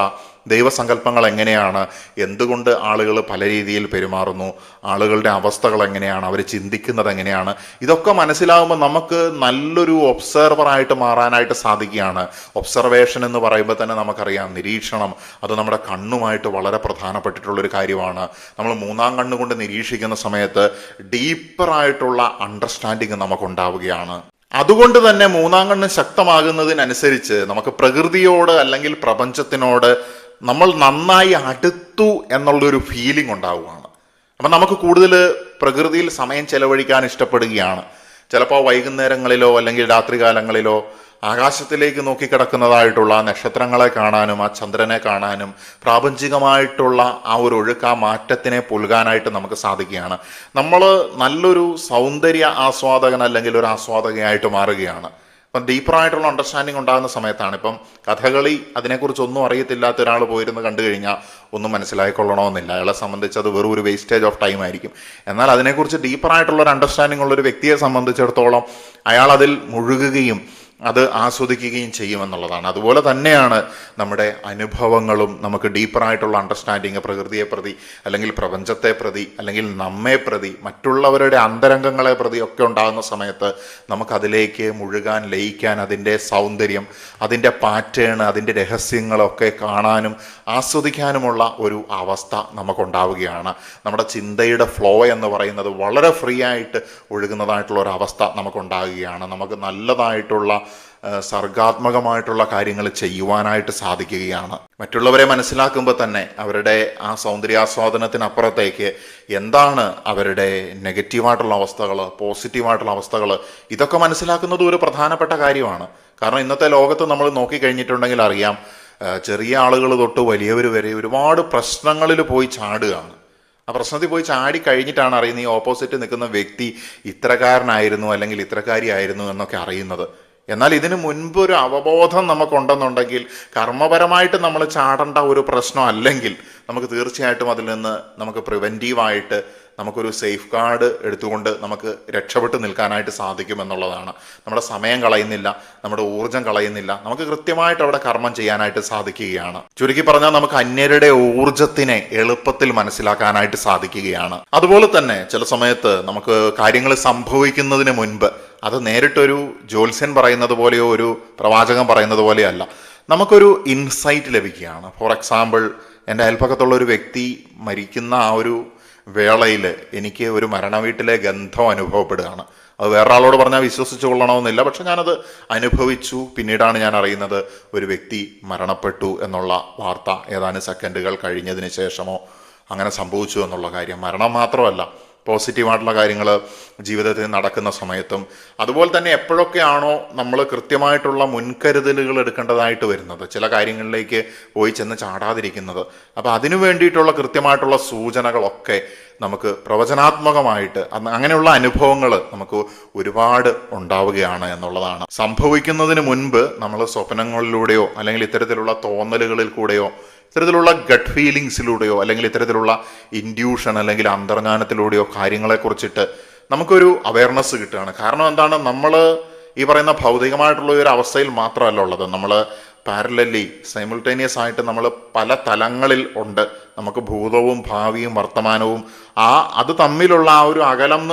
ദൈവസങ്കല്പങ്ങൾ എങ്ങനെയാണ്, എന്തുകൊണ്ട് ആളുകൾ പല രീതിയിൽ പെരുമാറുന്നു, ആളുകളുടെ അവസ്ഥകൾ എങ്ങനെയാണ്, അവർ ചിന്തിക്കുന്നത് എങ്ങനെയാണ്, ഇതൊക്കെ മനസ്സിലാകുമ്പോൾ നമുക്ക് നല്ലൊരു ഒബ്സർവറായിട്ട് മാറാനായിട്ട് സാധിക്കുകയാണ്. ഒബ്സർവേഷൻ എന്ന് പറയുമ്പോൾ തന്നെ നമുക്കറിയാം, നിരീക്ഷണം അത് നമ്മുടെ കണ്ണുമായിട്ട് വളരെ പ്രധാനപ്പെട്ടിട്ടുള്ളൊരു കാര്യമാണ്. നമ്മൾ മൂന്നാം കണ്ണുകൊണ്ട് നിരീക്ഷിക്കുന്ന സമയത്ത് ഡീപ്പറായിട്ടുള്ള അണ്ടർസ്റ്റാൻഡിങ് നമുക്കുണ്ടാവുകയാണ്. അതുകൊണ്ട് തന്നെ മൂന്നാം കണ്ണ് ശക്തമാകുന്നതിനനുസരിച്ച് നമുക്ക് പ്രകൃതിയോട് അല്ലെങ്കിൽ പ്രപഞ്ചത്തിനോട് നമ്മൾ നന്നായി അടുത്തു എന്നുള്ളൊരു ഫീലിംഗ് ഉണ്ടാവുകയാണ്. അപ്പം നമുക്ക് കൂടുതൽ പ്രകൃതിയിൽ സമയം ചെലവഴിക്കാൻ ഇഷ്ടപ്പെടുകയാണ്. ചിലപ്പോൾ വൈകുന്നേരങ്ങളിലോ അല്ലെങ്കിൽ രാത്രികാലങ്ങളിലോ ആകാശത്തിലേക്ക് നോക്കിക്കിടക്കുന്നതായിട്ടുള്ള നക്ഷത്രങ്ങളെ കാണാനും ആ ചന്ദ്രനെ കാണാനും പ്രാപഞ്ചികമായിട്ടുള്ള ആ ഒരു ഒഴുക്ക്, ആ മാറ്റത്തിനെ പുൽകാനായിട്ട് നമുക്ക് സാധിക്കുകയാണ്. നമ്മൾ നല്ലൊരു സൗന്ദര്യ ആസ്വാദകൻ അല്ലെങ്കിൽ ഒരു ആസ്വാദകയായിട്ട് മാറുകയാണ്. അപ്പം ഡീപ്പറായിട്ടുള്ള അണ്ടർസ്റ്റാൻഡിങ് ഉണ്ടാകുന്ന സമയത്താണ്. ഇപ്പം കഥകളി അതിനെക്കുറിച്ചൊന്നും അറിയത്തില്ലാത്ത ഒരാൾ പോയിരുന്ന് കണ്ടു കഴിഞ്ഞാൽ ഒന്നും മനസ്സിലായിക്കൊള്ളണമെന്നില്ല. അയാളെ സംബന്ധിച്ച് അത് വെറും ഒരു വേസ്റ്റേജ് ഓഫ് ടൈം ആയിരിക്കും. എന്നാൽ അതിനെക്കുറിച്ച് ഡീപ്പറായിട്ടുള്ള ഒരു അണ്ടർസ്റ്റാൻഡിങ് ഉള്ളൊരു വ്യക്തിയെ സംബന്ധിച്ചിടത്തോളം അയാൾ അതിൽ മുഴുകുകയും അത് ആസ്വദിക്കുകയും ചെയ്യുമെന്നുള്ളതാണ്. അതുപോലെ തന്നെയാണ് നമ്മുടെ അനുഭവങ്ങളും. നമുക്ക് ഡീപ്പറായിട്ടുള്ള അണ്ടർസ്റ്റാൻഡിങ് പ്രകൃതിയെ പ്രതി അല്ലെങ്കിൽ പ്രപഞ്ചത്തെ പ്രതി അല്ലെങ്കിൽ നമ്മെ പ്രതി മറ്റുള്ളവരുടെ അന്തരംഗങ്ങളെ പ്രതി ഒക്കെ ഉണ്ടാകുന്ന സമയത്ത് നമുക്കതിലേക്ക് മുഴുകാൻ, ലയിക്കാൻ, അതിൻ്റെ സൗന്ദര്യം, അതിൻ്റെ പാറ്റേൺ, അതിൻ്റെ രഹസ്യങ്ങളൊക്കെ കാണാനും ആസ്വദിക്കാനുമുള്ള ഒരു അവസ്ഥ നമുക്കുണ്ടാവുകയാണ്. നമ്മുടെ ചിന്തയുടെ ഫ്ലോ എന്ന് പറയുന്നത് വളരെ ഫ്രീ ആയിട്ട് ഒഴുകുന്നതായിട്ടുള്ള ഒരു അവസ്ഥ നമുക്കുണ്ടാകുകയാണ്. നമുക്ക് നല്ലതായിട്ടുള്ള സർഗാത്മകമായിട്ടുള്ള കാര്യങ്ങൾ ചെയ്യുവാനായിട്ട് സാധിക്കുകയാണ്. മറ്റുള്ളവരെ മനസ്സിലാക്കുമ്പോൾ തന്നെ അവരുടെ ആ സൗന്ദര്യാസ്വാദനത്തിനപ്പുറത്തേക്ക് എന്താണ് അവരുടെ നെഗറ്റീവായിട്ടുള്ള അവസ്ഥകൾ, പോസിറ്റീവായിട്ടുള്ള അവസ്ഥകൾ, ഇതൊക്കെ മനസ്സിലാക്കുന്നത് ഒരു പ്രധാനപ്പെട്ട കാര്യമാണ്. കാരണം ഇന്നത്തെ ലോകത്ത് നമ്മൾ നോക്കിക്കഴിഞ്ഞിട്ടുണ്ടെങ്കിൽ അറിയാം, ചെറിയ ആളുകൾ തൊട്ട് വലിയവർ വരെ ഒരുപാട് പ്രശ്നങ്ങളിൽ പോയി ചാടുകയാണ്. ആ പ്രശ്നത്തിൽ പോയി ചാടി കഴിഞ്ഞിട്ടാണ് അറിയുന്നത് ഈ ഓപ്പോസിറ്റ് നിൽക്കുന്ന വ്യക്തി ഇത്രക്കാരനായിരുന്നു അല്ലെങ്കിൽ ഇത്രക്കാരിയായിരുന്നു എന്നൊക്കെ അറിയുന്നത്. എന്നാൽ ഇതിനു മുൻപ് ഒരു അവബോധം നമുക്കുണ്ടെന്നുണ്ടെങ്കിൽ കർമ്മപരമായിട്ട് നമ്മൾ ചാടേണ്ട ഒരു പ്രശ്നം അല്ലെങ്കിൽ നമുക്ക് തീർച്ചയായിട്ടും അതിൽ നിന്ന് നമുക്ക് പ്രിവെൻറ്റീവായിട്ട് നമുക്കൊരു സേഫ് ഗാർഡ് എടുത്തുകൊണ്ട് നമുക്ക് രക്ഷപ്പെട്ട് നിൽക്കാനായിട്ട് സാധിക്കുമെന്നുള്ളതാണ്. നമ്മുടെ സമയം കളയുന്നില്ല, നമ്മുടെ ഊർജം കളയുന്നില്ല, നമുക്ക് കൃത്യമായിട്ട് അവിടെ കർമ്മം ചെയ്യാനായിട്ട് സാധിക്കുകയാണ്. ചുരുക്കി പറഞ്ഞാൽ നമുക്ക് അന്യരുടെ ഊർജത്തിനെ എളുപ്പത്തിൽ മനസ്സിലാക്കാനായിട്ട് സാധിക്കുകയാണ്. അതുപോലെ തന്നെ ചില സമയത്ത് നമുക്ക് കാര്യങ്ങൾ സംഭവിക്കുന്നതിന് മുൻപ് അത് നേരിട്ടൊരു ജ്യോത്സ്യൻ പറയുന്നത് പോലെയോ ഒരു പ്രവാചകൻ പറയുന്നത് പോലെയോ അല്ല, നമുക്കൊരു ഇൻസൈറ്റ് ലഭിക്കുകയാണ്. ഫോർ എക്സാമ്പിൾ, എൻ്റെ അയൽപ്പക്കത്തുള്ള ഒരു വ്യക്തി മരിക്കുന്ന ആ ഒരു വേളയിൽ എനിക്ക് ഒരു മരണവീട്ടിലെ ഗന്ധം അനുഭവപ്പെടുകയാണ്. അത് വേറൊരാളോട് പറഞ്ഞാൽ വിശ്വസിച്ചു കൊള്ളണമെന്നില്ല, പക്ഷെ ഞാനത് അനുഭവിച്ചു. പിന്നീടാണ് ഞാൻ അറിയുന്നത് ഒരു വ്യക്തി മരണപ്പെട്ടു എന്നുള്ള വാർത്ത. ഏതാനും സെക്കൻഡുകൾ കഴിഞ്ഞതിന് ശേഷമോ അങ്ങനെ സംഭവിച്ചു എന്നുള്ള കാര്യം. മരണം മാത്രമല്ല, പോസിറ്റീവായിട്ടുള്ള കാര്യങ്ങൾ ജീവിതത്തിൽ നടക്കുന്ന സമയത്തും അതുപോലെ തന്നെ എപ്പോഴൊക്കെയാണോ നമ്മൾ കൃത്യമായിട്ടുള്ള മുൻകരുതലുകൾ എടുക്കേണ്ടതായിട്ട് വരുന്നത്, ചില കാര്യങ്ങളിലേക്ക് പോയി ചെന്ന് ചാടാതിരിക്കുന്നത്, അപ്പോൾ അതിനു വേണ്ടിയിട്ടുള്ള കൃത്യമായിട്ടുള്ള സൂചനകളൊക്കെ നമുക്ക് പ്രവചനാത്മകമായിട്ട് അങ്ങനെയുള്ള അനുഭവങ്ങൾ നമുക്ക് ഒരുപാട് ഉണ്ടാവുകയാണ് എന്നുള്ളതാണ്. സംഭവിക്കുന്നതിന് മുൻപ് നമ്മൾ സ്വപ്നങ്ങളിലൂടെയോ അല്ലെങ്കിൽ ഇത്തരത്തിലുള്ള തോന്നലുകളിൽ കൂടെയോ ഇത്തരത്തിലുള്ള ഗട്ട് ഫീലിങ്സിലൂടെയോ അല്ലെങ്കിൽ ഇത്തരത്തിലുള്ള ഇൻഡ്യൂഷൻ അല്ലെങ്കിൽ അന്തർജ്ഞാനത്തിലൂടെയോ കാര്യങ്ങളെക്കുറിച്ചിട്ട് നമുക്കൊരു അവയർനെസ് കിട്ടുകയാണ്. കാരണം എന്താണ്, നമ്മൾ ഈ പറയുന്ന ഭൗതികമായിട്ടുള്ള ഒരു അവസ്ഥയിൽ മാത്രമല്ല ഉള്ളത്, നമ്മൾ പാരലലി സൈമിൾട്ടേനിയസ് ആയിട്ട് നമ്മൾ പല തലങ്ങളിൽ ഉണ്ട്. നമുക്ക് ഭൂതവും ഭാവിയും വർത്തമാനവും അത് തമ്മിലുള്ള ആ ഒരു അകലം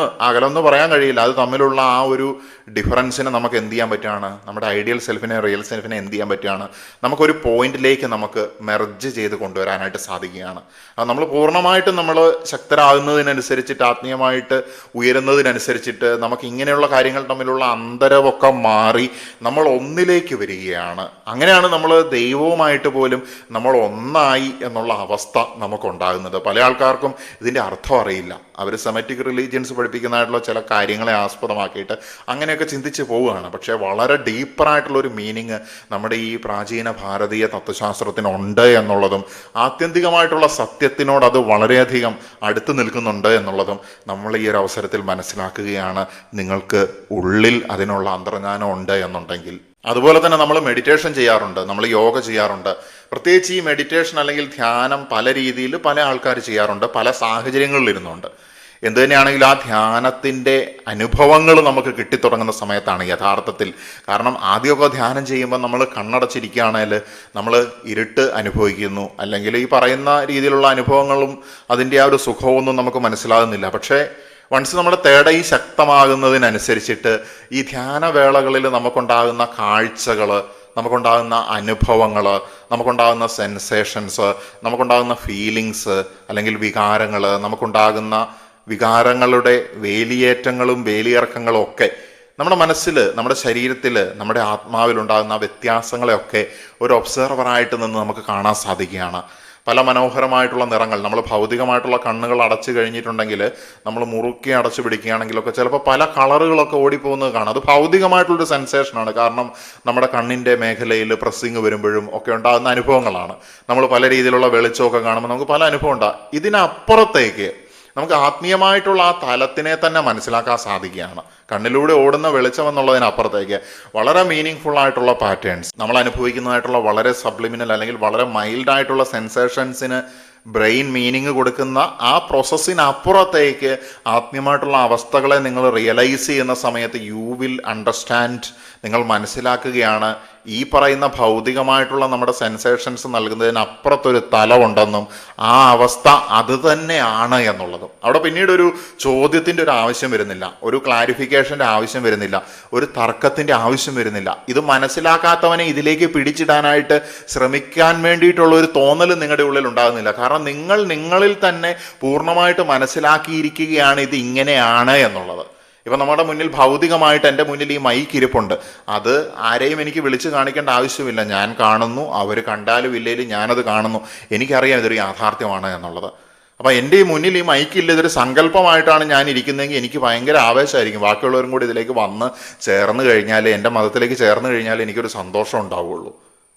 എന്ന് പറയാൻ കഴിയില്ല. അത് തമ്മിലുള്ള ആ ഒരു ഡിഫറൻസിനെ നമുക്ക് എന്ത് ചെയ്യാൻ പറ്റുകയാണ്, നമ്മുടെ ഐഡിയൽ സെൽഫിനെ റിയൽ സെൽഫിനെ എന്ത് ചെയ്യാൻ പറ്റുകയാണ്, നമുക്കൊരു പോയിന്റിലേക്ക് നമുക്ക് മെർജ് ചെയ്ത് കൊണ്ടുവരാനായിട്ട് സാധിക്കുകയാണ്. അത് നമ്മൾ പൂർണ്ണമായിട്ടും നമ്മൾ ശക്തരാകുന്നതിനനുസരിച്ചിട്ട്, ആത്മീയമായിട്ട് ഉയരുന്നതിനനുസരിച്ചിട്ട് നമുക്ക് ഇങ്ങനെയുള്ള കാര്യങ്ങൾ തമ്മിലുള്ള അന്തരമൊക്കെ മാറി നമ്മൾ ഒന്നിലേക്ക് വരികയാണ്. അങ്ങനെയാണ് അവിടെയാണ് നമ്മൾ ദൈവവുമായിട്ട് പോലും നമ്മൾ ഒന്നായി എന്നുള്ള അവസ്ഥ നമുക്കുണ്ടാകുന്നത്. പല ആൾക്കാർക്കും ഇതിൻ്റെ അർത്ഥം അറിയില്ല. അവർ സെമറ്റിക് റിലീജിയൻസ് പഠിപ്പിക്കുന്നതായിട്ടുള്ള ചില കാര്യങ്ങളെ ആസ്പദമാക്കിയിട്ട് അങ്ങനെയൊക്കെ ചിന്തിച്ച് പോവുകയാണ്. പക്ഷേ വളരെ ഡീപ്പറായിട്ടുള്ളൊരു മീനിങ് നമ്മുടെ ഈ പ്രാചീന ഭാരതീയ തത്വശാസ്ത്രത്തിനുണ്ട് എന്നുള്ളതും ആത്യന്തികമായിട്ടുള്ള സത്യത്തിനോട് അത് വളരെയധികം അടുത്ത് നിൽക്കുന്നുണ്ട് എന്നുള്ളതും നമ്മൾ ഈ ഒരു അവസരത്തിൽ മനസ്സിലാക്കുകയാണ്. നിങ്ങൾക്ക് ഉള്ളിൽ അതിനുള്ള അന്തർജ്ഞാനം ഉണ്ട് എന്നുണ്ടെങ്കിൽ. അതുപോലെ തന്നെ നമ്മൾ മെഡിറ്റേഷൻ ചെയ്യാറുണ്ട്, നമ്മൾ യോഗ ചെയ്യാറുണ്ട്. പ്രത്യേകിച്ച് ഈ മെഡിറ്റേഷൻ അല്ലെങ്കിൽ ധ്യാനം പല രീതിയിൽ പല ആൾക്കാർ ചെയ്യാറുണ്ട്, പല സാഹചര്യങ്ങളിൽ ഇരുന്നുണ്ട്. എന്തു തന്നെയാണെങ്കിലും ആ ധ്യാനത്തിൻ്റെ അനുഭവങ്ങൾ നമുക്ക് കിട്ടിത്തുടങ്ങുന്ന സമയത്താണ് യഥാർത്ഥത്തിൽ. കാരണം ആദ്യമൊക്കെ ധ്യാനം ചെയ്യുമ്പോൾ നമ്മൾ കണ്ണടച്ചിരിക്കുകയാണെങ്കിൽ നമ്മൾ ഇരുട്ട് അനുഭവിക്കുന്നു, അല്ലെങ്കിൽ ഈ പറയുന്ന രീതിയിലുള്ള അനുഭവങ്ങളും അതിൻ്റെ ആ ഒരു സുഖമൊന്നും നമുക്ക് മനസ്സിലാകുന്നില്ല. പക്ഷേ വൺസ് നമ്മുടെ തേടൈ ശക്തമാകുന്നതിനനുസരിച്ചിട്ട് ഈ ധ്യാനവേളകളിൽ നമുക്കുണ്ടാകുന്ന കാഴ്ചകൾ, നമുക്കുണ്ടാകുന്ന അനുഭവങ്ങൾ, നമുക്കുണ്ടാകുന്ന സെൻസേഷൻസ്, നമുക്കുണ്ടാകുന്ന ഫീലിങ്സ് അല്ലെങ്കിൽ വികാരങ്ങൾ, നമുക്കുണ്ടാകുന്ന വികാരങ്ങളുടെ വേലിയേറ്റങ്ങളും വേലിയിറക്കങ്ങളും ഒക്കെ നമ്മുടെ മനസ്സിൽ, നമ്മുടെ ശരീരത്തിൽ, നമ്മുടെ ആത്മാവിലുണ്ടാകുന്ന വ്യത്യാസങ്ങളെയൊക്കെ ഒരു ഒബ്സർവറായിട്ട് നിന്ന് നമുക്ക് കാണാൻ സാധിക്കുകയാണ്. പല മനോഹരമായിട്ടുള്ള നിറങ്ങൾ, നമ്മൾ ഭൗതികമായിട്ടുള്ള കണ്ണുകൾ അടച്ചു കഴിഞ്ഞിട്ടുണ്ടെങ്കിൽ, നമ്മൾ മുറുക്കി അടച്ചു പിടിക്കുകയാണെങ്കിലൊക്കെ ചിലപ്പോൾ പല കളറുകളൊക്കെ ഓടിപ്പോകുന്നത് കാണാം. അത് ഭൗതികമായിട്ടുള്ളൊരു സെൻസേഷനാണ്. കാരണം നമ്മുടെ കണ്ണിൻ്റെ മേഖലയിൽ പ്രസ്സിങ് വരുമ്പോഴും ഒക്കെ ഉണ്ടാകുന്ന അനുഭവങ്ങളാണ്. നമ്മൾ പല രീതിയിലുള്ള വെളിച്ചമൊക്കെ കാണുമ്പോൾ നമുക്ക് പല അനുഭവം ഉണ്ടാകും. ഇതിനപ്പുറത്തേക്ക് നമുക്ക് ആത്മീയമായിട്ടുള്ള ആ തലത്തിനെ തന്നെ മനസ്സിലാക്കാൻ സാധിക്കുകയാണ്. കണ്ണിലൂടെ ഓടുന്ന വെളിച്ചം എന്നുള്ളതിനപ്പുറത്തേക്ക് വളരെ മീനിങ് ഫുൾ ആയിട്ടുള്ള പാറ്റേൺസ്, നമ്മൾ അനുഭവിക്കുന്നതായിട്ടുള്ള വളരെ സബ്ലിമിനൽ അല്ലെങ്കിൽ വളരെ മൈൽഡായിട്ടുള്ള സെൻസേഷൻസിന് ബ്രെയിൻ മീനിങ് കൊടുക്കുന്ന ആ പ്രോസസ്സിനപ്പുറത്തേക്ക് ആത്മീയമായിട്ടുള്ള അവസ്ഥകളെ നിങ്ങൾ റിയലൈസ് ചെയ്യുന്ന സമയത്ത് യു വിൽ അണ്ടർസ്റ്റാൻഡ്, നിങ്ങൾ മനസ്സിലാക്കുകയാണ് ഈ പറയുന്ന ഭൗതികമായിട്ടുള്ള നമ്മുടെ സെൻസേഷൻസ് നൽകുന്നതിനപ്പുറത്തൊരു തലമുണ്ടെന്നും ആ അവസ്ഥ അത് തന്നെയാണ് എന്നുള്ളതും. അവിടെ പിന്നീട് ഒരു ചോദ്യത്തിൻ്റെ ഒരു ആവശ്യം വരുന്നില്ല, ഒരു ക്ലാരിഫിക്കേഷൻ്റെ ആവശ്യം വരുന്നില്ല, ഒരു തർക്കത്തിൻ്റെ ആവശ്യം വരുന്നില്ല. ഇത് മനസ്സിലാക്കാത്തവനെ ഇതിലേക്ക് പിടിച്ചിടാനായിട്ട് ശ്രമിക്കാൻ വേണ്ടിയിട്ടുള്ള ഒരു തോന്നൽ നിങ്ങളുടെ ഉള്ളിൽ ഉണ്ടാകുന്നില്ല. കാരണം നിങ്ങൾ നിങ്ങളിൽ തന്നെ പൂർണ്ണമായിട്ട് മനസ്സിലാക്കിയിരിക്കുകയാണ് ഇത് ഇങ്ങനെയാണ് എന്നുള്ളത്. ഇപ്പം നമ്മുടെ മുന്നിൽ ഭൗതികമായിട്ട് എൻ്റെ മുന്നിൽ ഈ മൈക്ക് ഇരിപ്പുണ്ട്. അത് ആരെയും എനിക്ക് വിളിച്ച് കാണിക്കേണ്ട ആവശ്യമില്ല. ഞാൻ കാണുന്നു, അവർ കണ്ടാലും ഇല്ലേലും ഞാനത് കാണുന്നു. എനിക്കറിയാം ഇതൊരു യാഥാർത്ഥ്യമാണ് എന്നുള്ളത്. അപ്പം എൻ്റെ ഈ മുന്നിൽ ഈ മൈക്കില്ല, ഇതൊരു സങ്കല്പമായിട്ടാണ് ഞാൻ ഇരിക്കുന്നതെങ്കിൽ എനിക്ക് ഭയങ്കര ആവേശമായിരിക്കും. ബാക്കിയുള്ളവരും കൂടി ഇതിലേക്ക് വന്ന് ചേർന്ന് കഴിഞ്ഞാൽ, എൻ്റെ മതത്തിലേക്ക് ചേർന്ന് കഴിഞ്ഞാൽ എനിക്കൊരു സന്തോഷം ഉണ്ടാവുകയുള്ളൂ.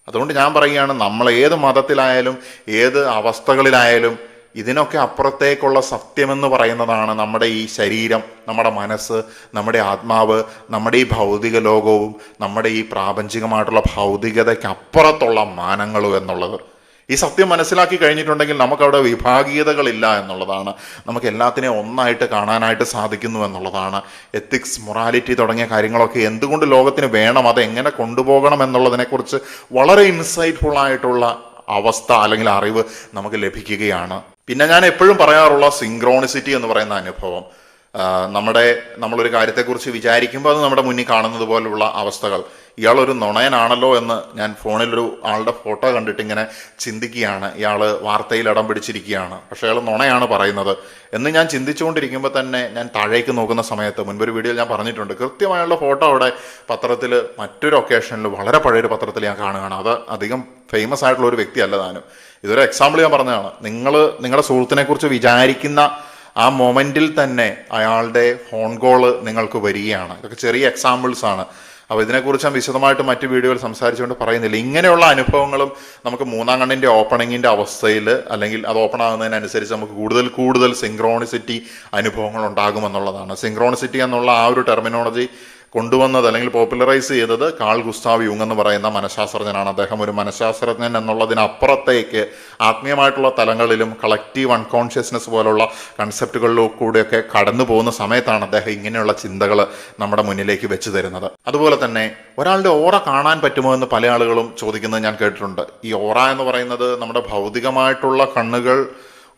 അതുകൊണ്ട് ഞാൻ പറയുകയാണ്, നമ്മൾ ഏത് മതത്തിലായാലും ഏത് അവസ്ഥകളിലായാലും ഇതിനൊക്കെ അപ്പുറത്തേക്കുള്ള സത്യമെന്ന് പറയുന്നതാണ് നമ്മുടെ ഈ ശരീരം, നമ്മുടെ മനസ്സ്, നമ്മുടെ ആത്മാവ്, നമ്മുടെ ഈ ഭൗതിക ലോകവും നമ്മുടെ ഈ പ്രാപഞ്ചികമായിട്ടുള്ള ഭൗതികതയ്ക്ക് അപ്പുറത്തുള്ള മാനങ്ങളും എന്നുള്ളത്. ഈ സത്യം മനസ്സിലാക്കി കഴിഞ്ഞിട്ടുണ്ടെങ്കിൽ നമുക്കവിടെ വിഭാഗീയതകളില്ല എന്നുള്ളതാണ്. നമുക്ക് എല്ലാത്തിനെയും ഒന്നായിട്ട് കാണാനായിട്ട് സാധിക്കുന്നു എന്നുള്ളതാണ്. എത്തിക്സ്, മൊറാലിറ്റി തുടങ്ങിയ കാര്യങ്ങളൊക്കെ എന്തുകൊണ്ട് ലോകത്തിന് വേണം, അതെങ്ങനെ കൊണ്ടുപോകണം എന്നുള്ളതിനെക്കുറിച്ച് വളരെ ഇൻസൈറ്റ്ഫുൾ ആയിട്ടുള്ള അവസ്ഥ അല്ലെങ്കിൽ അറിവ് നമുക്ക് ലഭിക്കുകയാണ്. പിന്നെ ഞാൻ എപ്പോഴും പറയാറുള്ള സിങ്ക്രോണിസിറ്റി എന്ന് പറയുന്ന അനുഭവം, നമ്മളൊരു കാര്യത്തെക്കുറിച്ച് വിചാരിക്കുമ്പോൾ അത് നമ്മുടെ മുന്നിൽ കാണുന്നത് പോലുള്ള അവസ്ഥകൾ. ഇയാളൊരു നുണയനാണല്ലോ എന്ന് ഞാൻ ഫോണിലൊരു ആളുടെ ഫോട്ടോ കണ്ടിട്ട് ഇങ്ങനെ ചിന്തിക്കുകയാണ്. ഇയാൾ വാർത്തയിൽ ഇടം പിടിച്ചിരിക്കുകയാണ്, പക്ഷേ അയാൾ നുണയാണ് പറയുന്നത് എന്ന് ഞാൻ ചിന്തിച്ചുകൊണ്ടിരിക്കുമ്പോൾ തന്നെ ഞാൻ താഴേക്ക് നോക്കുന്ന സമയത്ത്, മുൻപൊരു വീഡിയോയിൽ ഞാൻ പറഞ്ഞിട്ടുണ്ട്, കൃത്യമായുള്ള ഫോട്ടോ അവിടെ പത്രത്തിൽ മറ്റൊരു ഒക്കേഷനിൽ വളരെ പഴയൊരു പത്രത്തിൽ ഞാൻ കാണുകയാണ്. അത് അധികം ഫേമസ് ആയിട്ടുള്ള ഒരു വ്യക്തിയല്ല താനും. ഇതൊരു എക്സാമ്പിൾ ഞാൻ പറഞ്ഞതാണ്. നിങ്ങളുടെ സുഹൃത്തിനെ കുറിച്ച് വിചാരിക്കുന്ന ആ മൊമെന്റിൽ തന്നെ അയാളുടെ ഫോൺ കോള് നിങ്ങൾക്ക് വരികയാണ്. ഇതൊക്കെ ചെറിയ എക്സാമ്പിൾസ് ആണ്. അപ്പോൾ ഇതിനെക്കുറിച്ച് ഞാൻ വിശദമായിട്ട് മറ്റു വീഡിയോയിൽ സംസാരിച്ചുകൊണ്ട് പറയുന്നില്ല. ഇങ്ങനെയുള്ള അനുഭവങ്ങളും നമുക്ക് മൂന്നാം കണ്ണിൻ്റെ ഓപ്പണിങ്ങിൻ്റെ അവസ്ഥയിൽ, അല്ലെങ്കിൽ അത് ഓപ്പൺ ആകുന്നതിനനുസരിച്ച് നമുക്ക് കൂടുതൽ സിങ്ക്രോണിസിറ്റി അനുഭവങ്ങൾ ഉണ്ടാകുമെന്നുള്ളതാണ്. സിങ്ക്രോണിസിറ്റി എന്നുള്ള ആ ഒരു ടെർമിനോളജി കൊണ്ടുവന്നത് അല്ലെങ്കിൽ പോപ്പുലറൈസ് ചെയ്തത് കാൾ ഗുസ്താവ് യൂങ് എന്ന് പറയുന്ന മനഃശാസ്ത്രജ്ഞനാണ്. അദ്ദേഹം ഒരു മനഃശാസ്ത്രജ്ഞൻ എന്നുള്ളതിനപ്പുറത്തേക്ക് ആത്മീയമായിട്ടുള്ള തലങ്ങളിലും കളക്റ്റീവ് അൺകോൺഷ്യസ്നെസ് പോലുള്ള കൺസെപ്റ്റുകളിലും കൂടെയൊക്കെ കടന്നു പോകുന്ന സമയത്താണ് അദ്ദേഹം ഇങ്ങനെയുള്ള ചിന്തകൾ നമ്മുടെ മുന്നിലേക്ക് വെച്ച് തരുന്നത്. അതുപോലെ തന്നെ ഒരാളുടെ ഓറ കാണാൻ പറ്റുമോ എന്ന് പല ആളുകളും ചോദിക്കുന്നത് ഞാൻ കേട്ടിട്ടുണ്ട്. ഈ ഓറ എന്ന് പറയുന്നത് നമ്മുടെ ഭൗതികമായിട്ടുള്ള കണ്ണുകൾ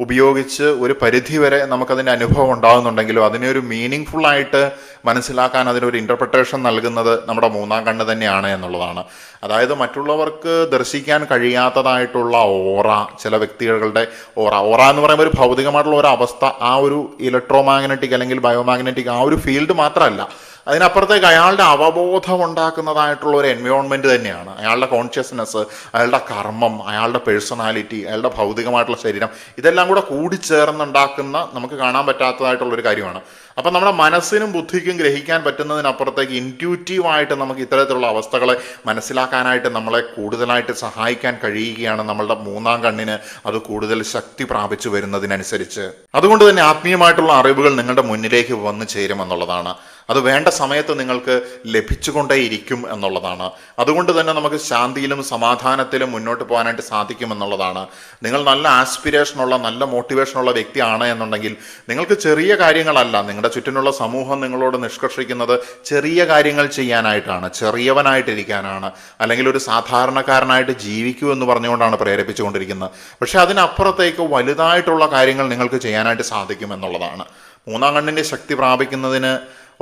ഉപയോഗിച്ച് ഒരു പരിധി വരെ നമുക്കതിൻ്റെ അനുഭവം ഉണ്ടാകുന്നുണ്ടെങ്കിലും അതിനെ ഒരു മീനിങ് ഫുള്ളായിട്ട് മനസ്സിലാക്കാൻ അതിനൊരു ഇൻ്റർപ്രിട്ടേഷൻ നൽകുന്നത് നമ്മുടെ മൂന്നാം കണ്ണ് തന്നെയാണ് എന്നുള്ളതാണ്. അതായത് മറ്റുള്ളവർക്ക് ദർശിക്കാൻ കഴിയാത്തതായിട്ടുള്ള ഓറ, ചില വ്യക്തികളുടെ ഓറ എന്ന് പറയുമ്പോൾ ഒരു ഭൗതികമായിട്ടുള്ള ഒരു അവസ്ഥ, ആ ഒരു ഇലക്ട്രോ മാഗ്നറ്റിക് അല്ലെങ്കിൽ ബയോമാഗ്നറ്റിക് ആ ഒരു ഫീൽഡ് മാത്രമല്ല, അതിനപ്പുറത്തേക്ക് അയാളുടെ അവബോധം ഉണ്ടാക്കുന്നതായിട്ടുള്ള ഒരു എൻവയോൺമെൻറ്റ് തന്നെയാണ്. അയാളുടെ കോൺഷ്യസ്നെസ്, അയാളുടെ കർമ്മം, അയാളുടെ പേഴ്സണാലിറ്റി, അയാളുടെ ഭൗതികമായിട്ടുള്ള ശരീരം, ഇതെല്ലാം കൂടെ കൂടിച്ചേർന്നുണ്ടാക്കുന്ന നമുക്ക് കാണാൻ പറ്റാത്തതായിട്ടുള്ളൊരു കാര്യമാണ്. അപ്പം നമ്മുടെ മനസ്സിനും ബുദ്ധിക്കും ഗ്രഹിക്കാൻ പറ്റുന്നതിനപ്പുറത്തേക്ക് ഇൻറ്റ്യൂറ്റീവായിട്ട് നമുക്ക് ഇത്തരത്തിലുള്ള അവസ്ഥകളെ മനസ്സിലാക്കാനായിട്ട് നമ്മളെ കൂടുതലായിട്ട് സഹായിക്കാൻ കഴിയുകയാണ് നമ്മളുടെ മൂന്നാം കണ്ണിന് അത് കൂടുതൽ ശക്തി പ്രാപിച്ചു വരുന്നതിനനുസരിച്ച്. അതുകൊണ്ട് തന്നെ ആത്മീയമായിട്ടുള്ള അറിവുകൾ നിങ്ങളുടെ മുന്നിലേക്ക് വന്നു ചേരുമെന്നുള്ളതാണ്. അത് വേണ്ട സമയത്ത് നിങ്ങൾക്ക് ലഭിച്ചുകൊണ്ടേയിരിക്കും എന്നുള്ളതാണ്. അതുകൊണ്ട് തന്നെ നമുക്ക് ശാന്തിയിലും സമാധാനത്തിലും മുന്നോട്ട് പോകാനായിട്ട് സാധിക്കുമെന്നുള്ളതാണ്. നിങ്ങൾ നല്ല ആസ്പിരേഷനുള്ള, നല്ല മോട്ടിവേഷനുള്ള വ്യക്തിയാണ് എന്നുണ്ടെങ്കിൽ നിങ്ങൾക്ക് ചെറിയ കാര്യങ്ങളല്ല, നിങ്ങളുടെ ചുറ്റിനുള്ള സമൂഹം നിങ്ങളോട് നിഷ്കർഷിക്കുന്നത് ചെറിയ കാര്യങ്ങൾ ചെയ്യാനായിട്ടാണ്, ചെറിയവനായിട്ടിരിക്കാനാണ്, അല്ലെങ്കിൽ ഒരു സാധാരണക്കാരനായിട്ട് ജീവിക്കൂ എന്ന് പറഞ്ഞുകൊണ്ടാണ് പ്രേരിപ്പിച്ചുകൊണ്ടിരിക്കുന്നത്. പക്ഷെ അതിനപ്പുറത്തേക്ക് വലുതായിട്ടുള്ള കാര്യങ്ങൾ നിങ്ങൾക്ക് ചെയ്യാനായിട്ട് സാധിക്കുമെന്നുള്ളതാണ്. മൂന്നാം കണ്ണിൻ്റെ ശക്തി പ്രാപിക്കുന്നതിന്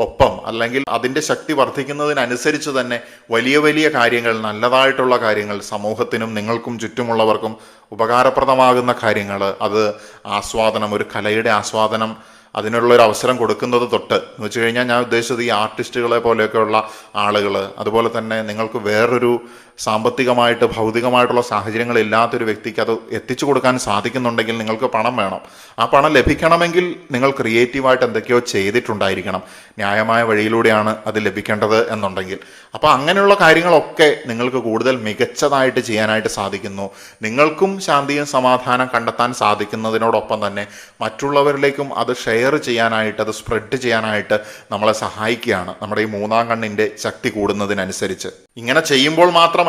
ഒപ്പം, അല്ലെങ്കിൽ അതിൻ്റെ ശക്തി വർദ്ധിക്കുന്നതിനനുസരിച്ച് തന്നെ വലിയ വലിയ കാര്യങ്ങൾ, നല്ലതായിട്ടുള്ള കാര്യങ്ങൾ, സമൂഹത്തിനും നിങ്ങൾക്കും ചുറ്റുമുള്ളവർക്കും ഉപകാരപ്രദമാകുന്ന കാര്യങ്ങൾ, അത് ആസ്വാദനം, ഒരു കലയുടെ ആസ്വാദനം, അതിനുള്ളൊരു അവസരം കൊടുക്കുന്നത് തൊട്ട് എന്ന് വെച്ച് കഴിഞ്ഞാൽ ഞാൻ ഉദ്ദേശിച്ചത് ഈ ആർട്ടിസ്റ്റുകളെ പോലെയൊക്കെയുള്ള ആളുകൾ, അതുപോലെ തന്നെ നിങ്ങൾക്ക് വേറൊരു സാമ്പത്തികമായിട്ട് ഭൗതികമായിട്ടുള്ള സാഹചര്യങ്ങളില്ലാത്തൊരു വ്യക്തിക്ക് അത് എത്തിച്ചു കൊടുക്കാൻ സാധിക്കുന്നുണ്ടെങ്കിൽ നിങ്ങൾക്ക് പണം വേണം. ആ പണം ലഭിക്കണമെങ്കിൽ നിങ്ങൾ ക്രിയേറ്റീവായിട്ട് എന്തൊക്കെയോ ചെയ്തിട്ടുണ്ടായിരിക്കണം. ന്യായമായ വഴിയിലൂടെയാണ് അത് ലഭിക്കേണ്ടത് എന്നുണ്ടെങ്കിൽ. അപ്പോൾ അങ്ങനെയുള്ള കാര്യങ്ങളൊക്കെ നിങ്ങൾക്ക് കൂടുതൽ മികച്ചതായിട്ട് ചെയ്യാനായിട്ട് സാധിക്കുന്നു. നിങ്ങൾക്കും ശാന്തിയും സമാധാനം കണ്ടെത്താൻ സാധിക്കുന്നതിനോടൊപ്പം തന്നെ മറ്റുള്ളവരിലേക്കും അത് ഷെയർ ചെയ്യാനായിട്ട്, അത് സ്പ്രെഡ് ചെയ്യാനായിട്ട് നമ്മളെ സഹായിക്കുകയാണ് നമ്മുടെ ഈ മൂന്നാം കണ്ണിൻ്റെ ശക്തി കൂടുന്നതിനനുസരിച്ച്. ഇങ്ങനെ ചെയ്യുമ്പോൾ മാത്രമല്ല,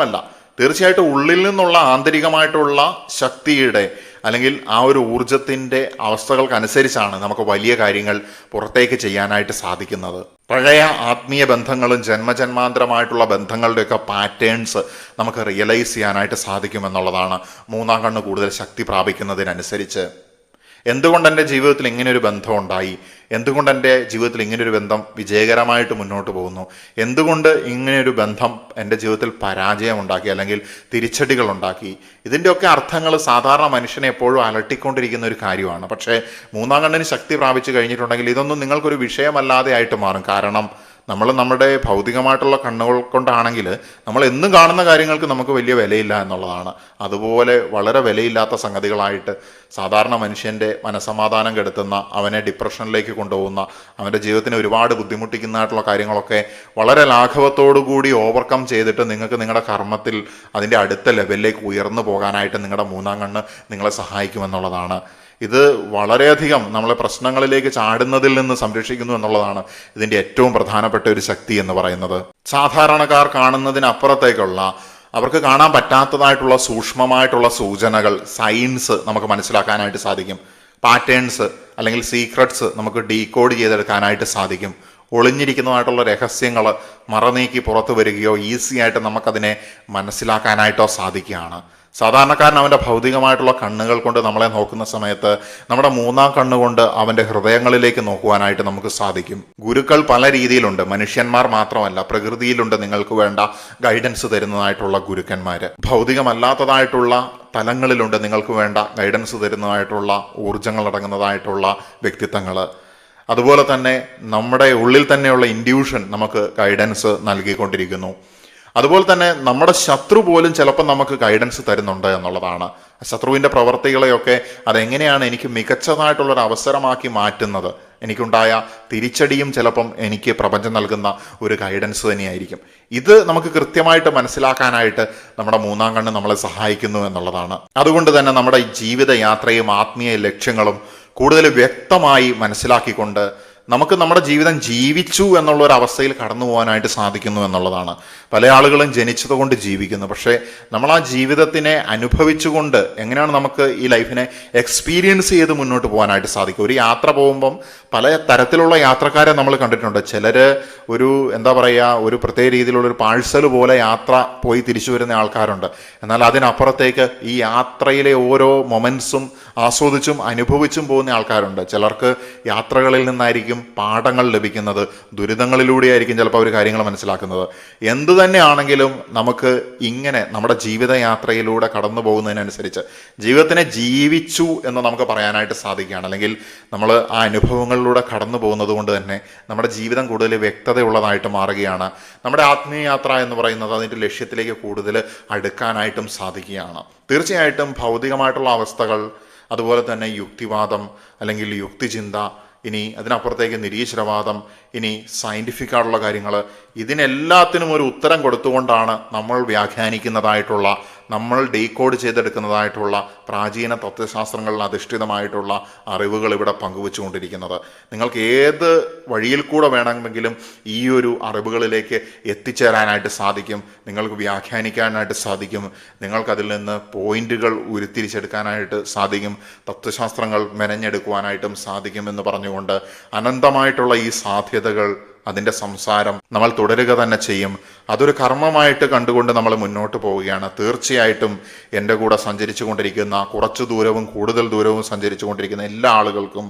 തീർച്ചയായിട്ടും ഉള്ളിൽ നിന്നുള്ള ആന്തരികമായിട്ടുള്ള ശക്തിയുടെ അല്ലെങ്കിൽ ആ ഒരു ഊർജത്തിൻ്റെ അവസ്ഥകൾക്കനുസരിച്ചാണ് നമുക്ക് വലിയ കാര്യങ്ങൾ പുറത്തേക്ക് ചെയ്യാനായിട്ട് സാധിക്കുന്നത്. പഴയ ആത്മീയ ബന്ധങ്ങളും ജന്മജന്മാന്തരമായിട്ടുള്ള ബന്ധങ്ങളുടെയൊക്കെ പാറ്റേൺസ് നമുക്ക് റിയലൈസ് ചെയ്യാനായിട്ട് സാധിക്കുമെന്നുള്ളതാണ് മൂന്നാം കണ്ണ് കൂടുതൽ ശക്തി പ്രാപിക്കുന്നതിനനുസരിച്ച്. എന്തുകൊണ്ട് എൻ്റെ ജീവിതത്തിൽ ഇങ്ങനെയൊരു ബന്ധം ഉണ്ടായി, എന്തുകൊണ്ട് എൻ്റെ ജീവിതത്തിൽ ഇങ്ങനെയൊരു ബന്ധം വിജയകരമായിട്ട് മുന്നോട്ട് പോകുന്നു, എന്തുകൊണ്ട് ഇങ്ങനെയൊരു ബന്ധം എൻ്റെ ജീവിതത്തിൽ പരാജയം ഉണ്ടാക്കി അല്ലെങ്കിൽ തിരിച്ചടികൾ ഉണ്ടാക്കി, ഇതിൻ്റെയൊക്കെ അർത്ഥങ്ങൾ സാധാരണ മനുഷ്യനെ എപ്പോഴും അലട്ടിക്കൊണ്ടിരിക്കുന്ന ഒരു കാര്യമാണ്. പക്ഷേ മൂന്നാം കണ്ണിന് ശക്തി പ്രാപിച്ചു കഴിഞ്ഞിട്ടുണ്ടെങ്കിൽ ഇതൊന്നും നിങ്ങൾക്കൊരു വിഷയമല്ലാതെ ആയിട്ട് മാറും. കാരണം നമ്മൾ നമ്മുടെ ഭൗതികമായിട്ടുള്ള കണ്ണുകൾ കൊണ്ടാണെങ്കിൽ നമ്മൾ എന്നും കാണുന്ന കാര്യങ്ങൾക്ക് നമുക്ക് വലിയ വിലയില്ല എന്നുള്ളതാണ്. അതുപോലെ വളരെ വിലയില്ലാത്ത സംഗതികളായിട്ട് സാധാരണ മനുഷ്യൻ്റെ മനസ്സമാധാനം കെടുത്തുന്ന, അവനെ ഡിപ്രഷനിലേക്ക് കൊണ്ടുപോകുന്ന, അവൻ്റെ ജീവിതത്തിന് ഒരുപാട് ബുദ്ധിമുട്ടിക്കുന്നതായിട്ടുള്ള കാര്യങ്ങളൊക്കെ വളരെ ലാഘവത്തോടു കൂടി ഓവർകം ചെയ്തിട്ട് നിങ്ങൾക്ക് നിങ്ങളുടെ കർമ്മത്തിൽ അതിൻ്റെ അടുത്ത ലെവലിലേക്ക് ഉയർന്നു പോകാനായിട്ട് നിങ്ങളുടെ മൂന്നാം കണ്ണ് നിങ്ങളെ സഹായിക്കുമെന്നുള്ളതാണ്. ഇത് വളരെയധികം നമ്മളെ പ്രശ്നങ്ങളിലേക്ക് ചാടുന്നതിൽ നിന്ന് സംരക്ഷിക്കുന്നു എന്നുള്ളതാണ് ഇതിൻ്റെ ഏറ്റവും പ്രധാനപ്പെട്ട ഒരു ശക്തി എന്ന് പറയുന്നത്. സാധാരണക്കാർ കാണുന്നതിനപ്പുറത്തേക്കുള്ള, അവർക്ക് കാണാൻ പറ്റാത്തതായിട്ടുള്ള സൂക്ഷ്മമായിട്ടുള്ള സൂചനകൾ, സയൻസ് നമുക്ക് മനസ്സിലാക്കാനായിട്ട് സാധിക്കും. പാറ്റേൺസ് അല്ലെങ്കിൽ സീക്രട്സ് നമുക്ക് ഡീകോഡ് ചെയ്തെടുക്കാനായിട്ട് സാധിക്കും. ഒളിഞ്ഞിരിക്കുന്നതായിട്ടുള്ള രഹസ്യങ്ങൾ മറനീക്കി പുറത്തു വരികയോ ഈസി ആയിട്ട് നമുക്കതിനെ മനസ്സിലാക്കാനായിട്ടോ സാധിക്കുകയാണ്. സാധാരണക്കാരൻ അവൻ്റെ ഭൗതികമായിട്ടുള്ള കണ്ണുകൾ കൊണ്ട് നമ്മളെ നോക്കുന്ന സമയത്ത് നമ്മുടെ മൂന്നാം കണ്ണുകൊണ്ട് അവൻ്റെ ഹൃദയങ്ങളിലേക്ക് നോക്കുവാനായിട്ട് നമുക്ക് സാധിക്കും. ഗുരുക്കൾ പല രീതിയിലുണ്ട്, മനുഷ്യന്മാർ മാത്രമല്ല, പ്രകൃതിയിലുണ്ട് നിങ്ങൾക്ക് വേണ്ട ഗൈഡൻസ് തരുന്നതായിട്ടുള്ള ഗുരുക്കന്മാർ. ഭൗതികമല്ലാത്തതായിട്ടുള്ള തലങ്ങളിലുണ്ട് നിങ്ങൾക്ക് വേണ്ട ഗൈഡൻസ് തരുന്നതായിട്ടുള്ള ഊർജങ്ങൾ അടങ്ങുന്നതായിട്ടുള്ള വ്യക്തിത്വങ്ങൾ. അതുപോലെ തന്നെ നമ്മുടെ ഉള്ളിൽ തന്നെയുള്ള ഇൻഡ്യൂഷൻ നമുക്ക് ഗൈഡൻസ് നൽകിക്കൊണ്ടിരിക്കുന്നു. അതുപോലെ തന്നെ നമ്മുടെ ശത്രു പോലും ചിലപ്പോൾ നമുക്ക് ഗൈഡൻസ് തരുന്നുണ്ട് എന്നുള്ളതാണ്. ശത്രുവിൻ്റെ പ്രവർത്തികളെയൊക്കെ അതെങ്ങനെയാണ് എനിക്ക് മികച്ചതായിട്ടുള്ളൊരു അവസരമാക്കി മാറ്റുന്നത്, എനിക്കുണ്ടായ തിരിച്ചടിയും ചിലപ്പം എനിക്ക് പ്രപഞ്ചം നൽകുന്ന ഒരു ഗൈഡൻസ് തന്നെയായിരിക്കും. ഇത് നമുക്ക് കൃത്യമായിട്ട് മനസ്സിലാക്കാനായിട്ട് നമ്മുടെ മൂന്നാം കണ്ണ് നമ്മളെ സഹായിക്കുന്നു എന്നുള്ളതാണ്. അതുകൊണ്ട് തന്നെ നമ്മുടെ ജീവിതയാത്രയും ആത്മീയ ലക്ഷ്യങ്ങളും കൂടുതൽ വ്യക്തമായി മനസ്സിലാക്കിക്കൊണ്ട് നമുക്ക് നമ്മുടെ ജീവിതം ജീവിച്ചു എന്നുള്ള ഒരു അവസ്ഥയിൽ കടന്നു പോകാനായിട്ട് സാധിക്കുന്നു എന്നുള്ളതാണ്. പല ആളുകളും ജനിച്ചതുകൊണ്ട് ജീവിക്കുന്നു, പക്ഷേ നമ്മൾ ആ ജീവിതത്തിനെ അനുഭവിച്ചുകൊണ്ട് എങ്ങനെയാണ് നമുക്ക് ഈ ലൈഫിനെ എക്സ്പീരിയൻസ് ചെയ്ത് മുന്നോട്ട് പോകാനായിട്ട് സാധിക്കും. ഒരു യാത്ര പോകുമ്പം പല തരത്തിലുള്ള യാത്രക്കാരെ നമ്മൾ കണ്ടിട്ടുണ്ട്. ചിലർ ഒരു ഒരു പ്രത്യേക രീതിയിലുള്ള ഒരു പാഴ്സൽ പോലെ യാത്ര പോയി തിരിച്ചു വരുന്ന ആൾക്കാരുണ്ട്. എന്നാൽ അതിനപ്പുറത്തേക്ക് ഈ യാത്രയിലെ ഓരോ മൊമെൻറ്റ്സും ആസ്വദിച്ചും അനുഭവിച്ചും പോകുന്ന ആൾക്കാരുണ്ട്. ചിലർക്ക് യാത്രകളിൽ നിന്നായിരിക്കും പാഠങ്ങൾ ലഭിക്കുന്നത്, ദുരിതങ്ങളിലൂടെ ആയിരിക്കും ചിലപ്പോൾ അവർ കാര്യങ്ങൾ മനസ്സിലാക്കുന്നത്. എന്തു തന്നെയാണെങ്കിലും നമുക്ക് ഇങ്ങനെ നമ്മുടെ ജീവിതയാത്രയിലൂടെ കടന്നു പോകുന്നതിനനുസരിച്ച് ജീവിതത്തിനെ ജീവിച്ചു എന്ന് നമുക്ക് പറയാനായിട്ട് സാധിക്കുകയാണ്. അല്ലെങ്കിൽ നമ്മൾ ആ അനുഭവങ്ങളിലൂടെ കടന്നു പോകുന്നത് കൊണ്ട് തന്നെ നമ്മുടെ ജീവിതം കൂടുതൽ വ്യക്തതയുള്ളതായിട്ട് മാറുകയാണ്. നമ്മുടെ ആത്മീയ യാത്ര എന്ന് പറയുന്നത് അതിൻ്റെ ലക്ഷ്യത്തിലേക്ക് കൂടുതൽ അടുക്കാനായിട്ടും സാധിക്കുകയാണ്. തീർച്ചയായിട്ടും ഭൗതികമായിട്ടുള്ള അവസ്ഥകൾ, അതുപോലെ തന്നെ യുക്തിവാദം അല്ലെങ്കിൽ യുക്തിചിന്ത, ഇനി അതിനപ്പുറത്തേക്ക് നിരീശ്വരവാദം, ഇനി സയൻറ്റിഫിക് ആയിട്ടുള്ള കാര്യങ്ങൾ, ഇതിനെല്ലാത്തിനും ഒരു ഉത്തരം കൊടുത്തുകൊണ്ടാണ് നമ്മൾ വ്യാഖ്യാനിക്കുന്നതായിട്ടുള്ള, നമ്മൾ ഡീകോഡ് ചെയ്തെടുക്കുന്നതായിട്ടുള്ള പ്രാചീന തത്വശാസ്ത്രങ്ങളിൽ അധിഷ്ഠിതമായിട്ടുള്ള അറിവുകൾ ഇവിടെ പങ്കുവെച്ചുകൊണ്ടിരിക്കുന്നത്. നിങ്ങൾക്ക് ഏത് വഴിയിൽ കൂടെ വേണമെങ്കിലും ഈ ഒരു അറിവുകളിലേക്ക് എത്തിച്ചേരാനായിട്ട് സാധിക്കും. നിങ്ങൾക്ക് വ്യാഖ്യാനിക്കാനായിട്ട് സാധിക്കും. നിങ്ങൾക്കതിൽ നിന്ന് പോയിന്റുകൾ ഉരുത്തിരിച്ചെടുക്കാനായിട്ട് സാധിക്കും. തത്വശാസ്ത്രങ്ങൾ മെനഞ്ഞെടുക്കുവാനായിട്ടും സാധിക്കും എന്ന് പറഞ്ഞുകൊണ്ട് അനന്തമായിട്ടുള്ള ഈ സാധ്യതകൾ, അതിൻ്റെ സംസാരം നമ്മൾ തുടരുക തന്നെ ചെയ്യും. അതൊരു കർമ്മമായിട്ട് കണ്ടുകൊണ്ട് നമ്മൾ മുന്നോട്ട് പോവുകയാണ്. തീർച്ചയായിട്ടും എൻ്റെ കൂടെ സഞ്ചരിച്ചു കൊണ്ടിരിക്കുന്ന, കുറച്ച് ദൂരവും കൂടുതൽ ദൂരവും സഞ്ചരിച്ചു കൊണ്ടിരിക്കുന്ന എല്ലാ ആളുകൾക്കും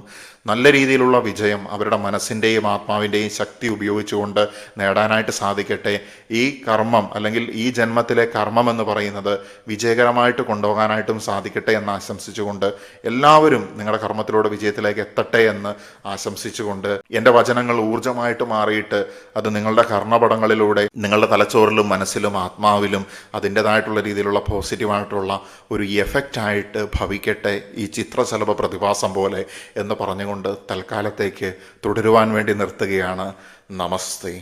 നല്ല രീതിയിലുള്ള വിജയം അവരുടെ മനസ്സിൻ്റെയും ആത്മാവിൻ്റെയും ശക്തി ഉപയോഗിച്ചുകൊണ്ട് നേടാനായിട്ട് സാധിക്കട്ടെ. ഈ കർമ്മം അല്ലെങ്കിൽ ഈ ജന്മത്തിലെ കർമ്മം എന്ന് പറയുന്നത് വിജയകരമായിട്ട് കൊണ്ടുപോകാനായിട്ടും സാധിക്കട്ടെ എന്ന് ആശംസിച്ചുകൊണ്ട്, എല്ലാവരും നിങ്ങളുടെ കർമ്മത്തിലൂടെ വിജയത്തിലേക്ക് എത്തട്ടെ എന്ന് ആശംസിച്ചുകൊണ്ട്, എൻ്റെ വചനങ്ങൾ ഊർജ്ജമായിട്ട് മാറിയിട്ട് അത് നിങ്ങളുടെ കർണപടങ്ങളിലൂടെ നിങ്ങളുടെ തലച്ചോറിലും മനസ്സിലും ആത്മാവിലും അതിൻ്റെതായിട്ടുള്ള രീതിയിലുള്ള പോസിറ്റീവായിട്ടുള്ള ഒരു എഫക്റ്റായിട്ട് ഭവിക്കട്ടെ ഈ ചിത്രശലഭ പ്രതിഭാസം പോലെ എന്ന് പറഞ്ഞുകൊണ്ട് തൽക്കാലത്തേക്ക് തുടരുവാൻ വേണ്ടി നിർത്തുകയാണ്. നമസ്തേ.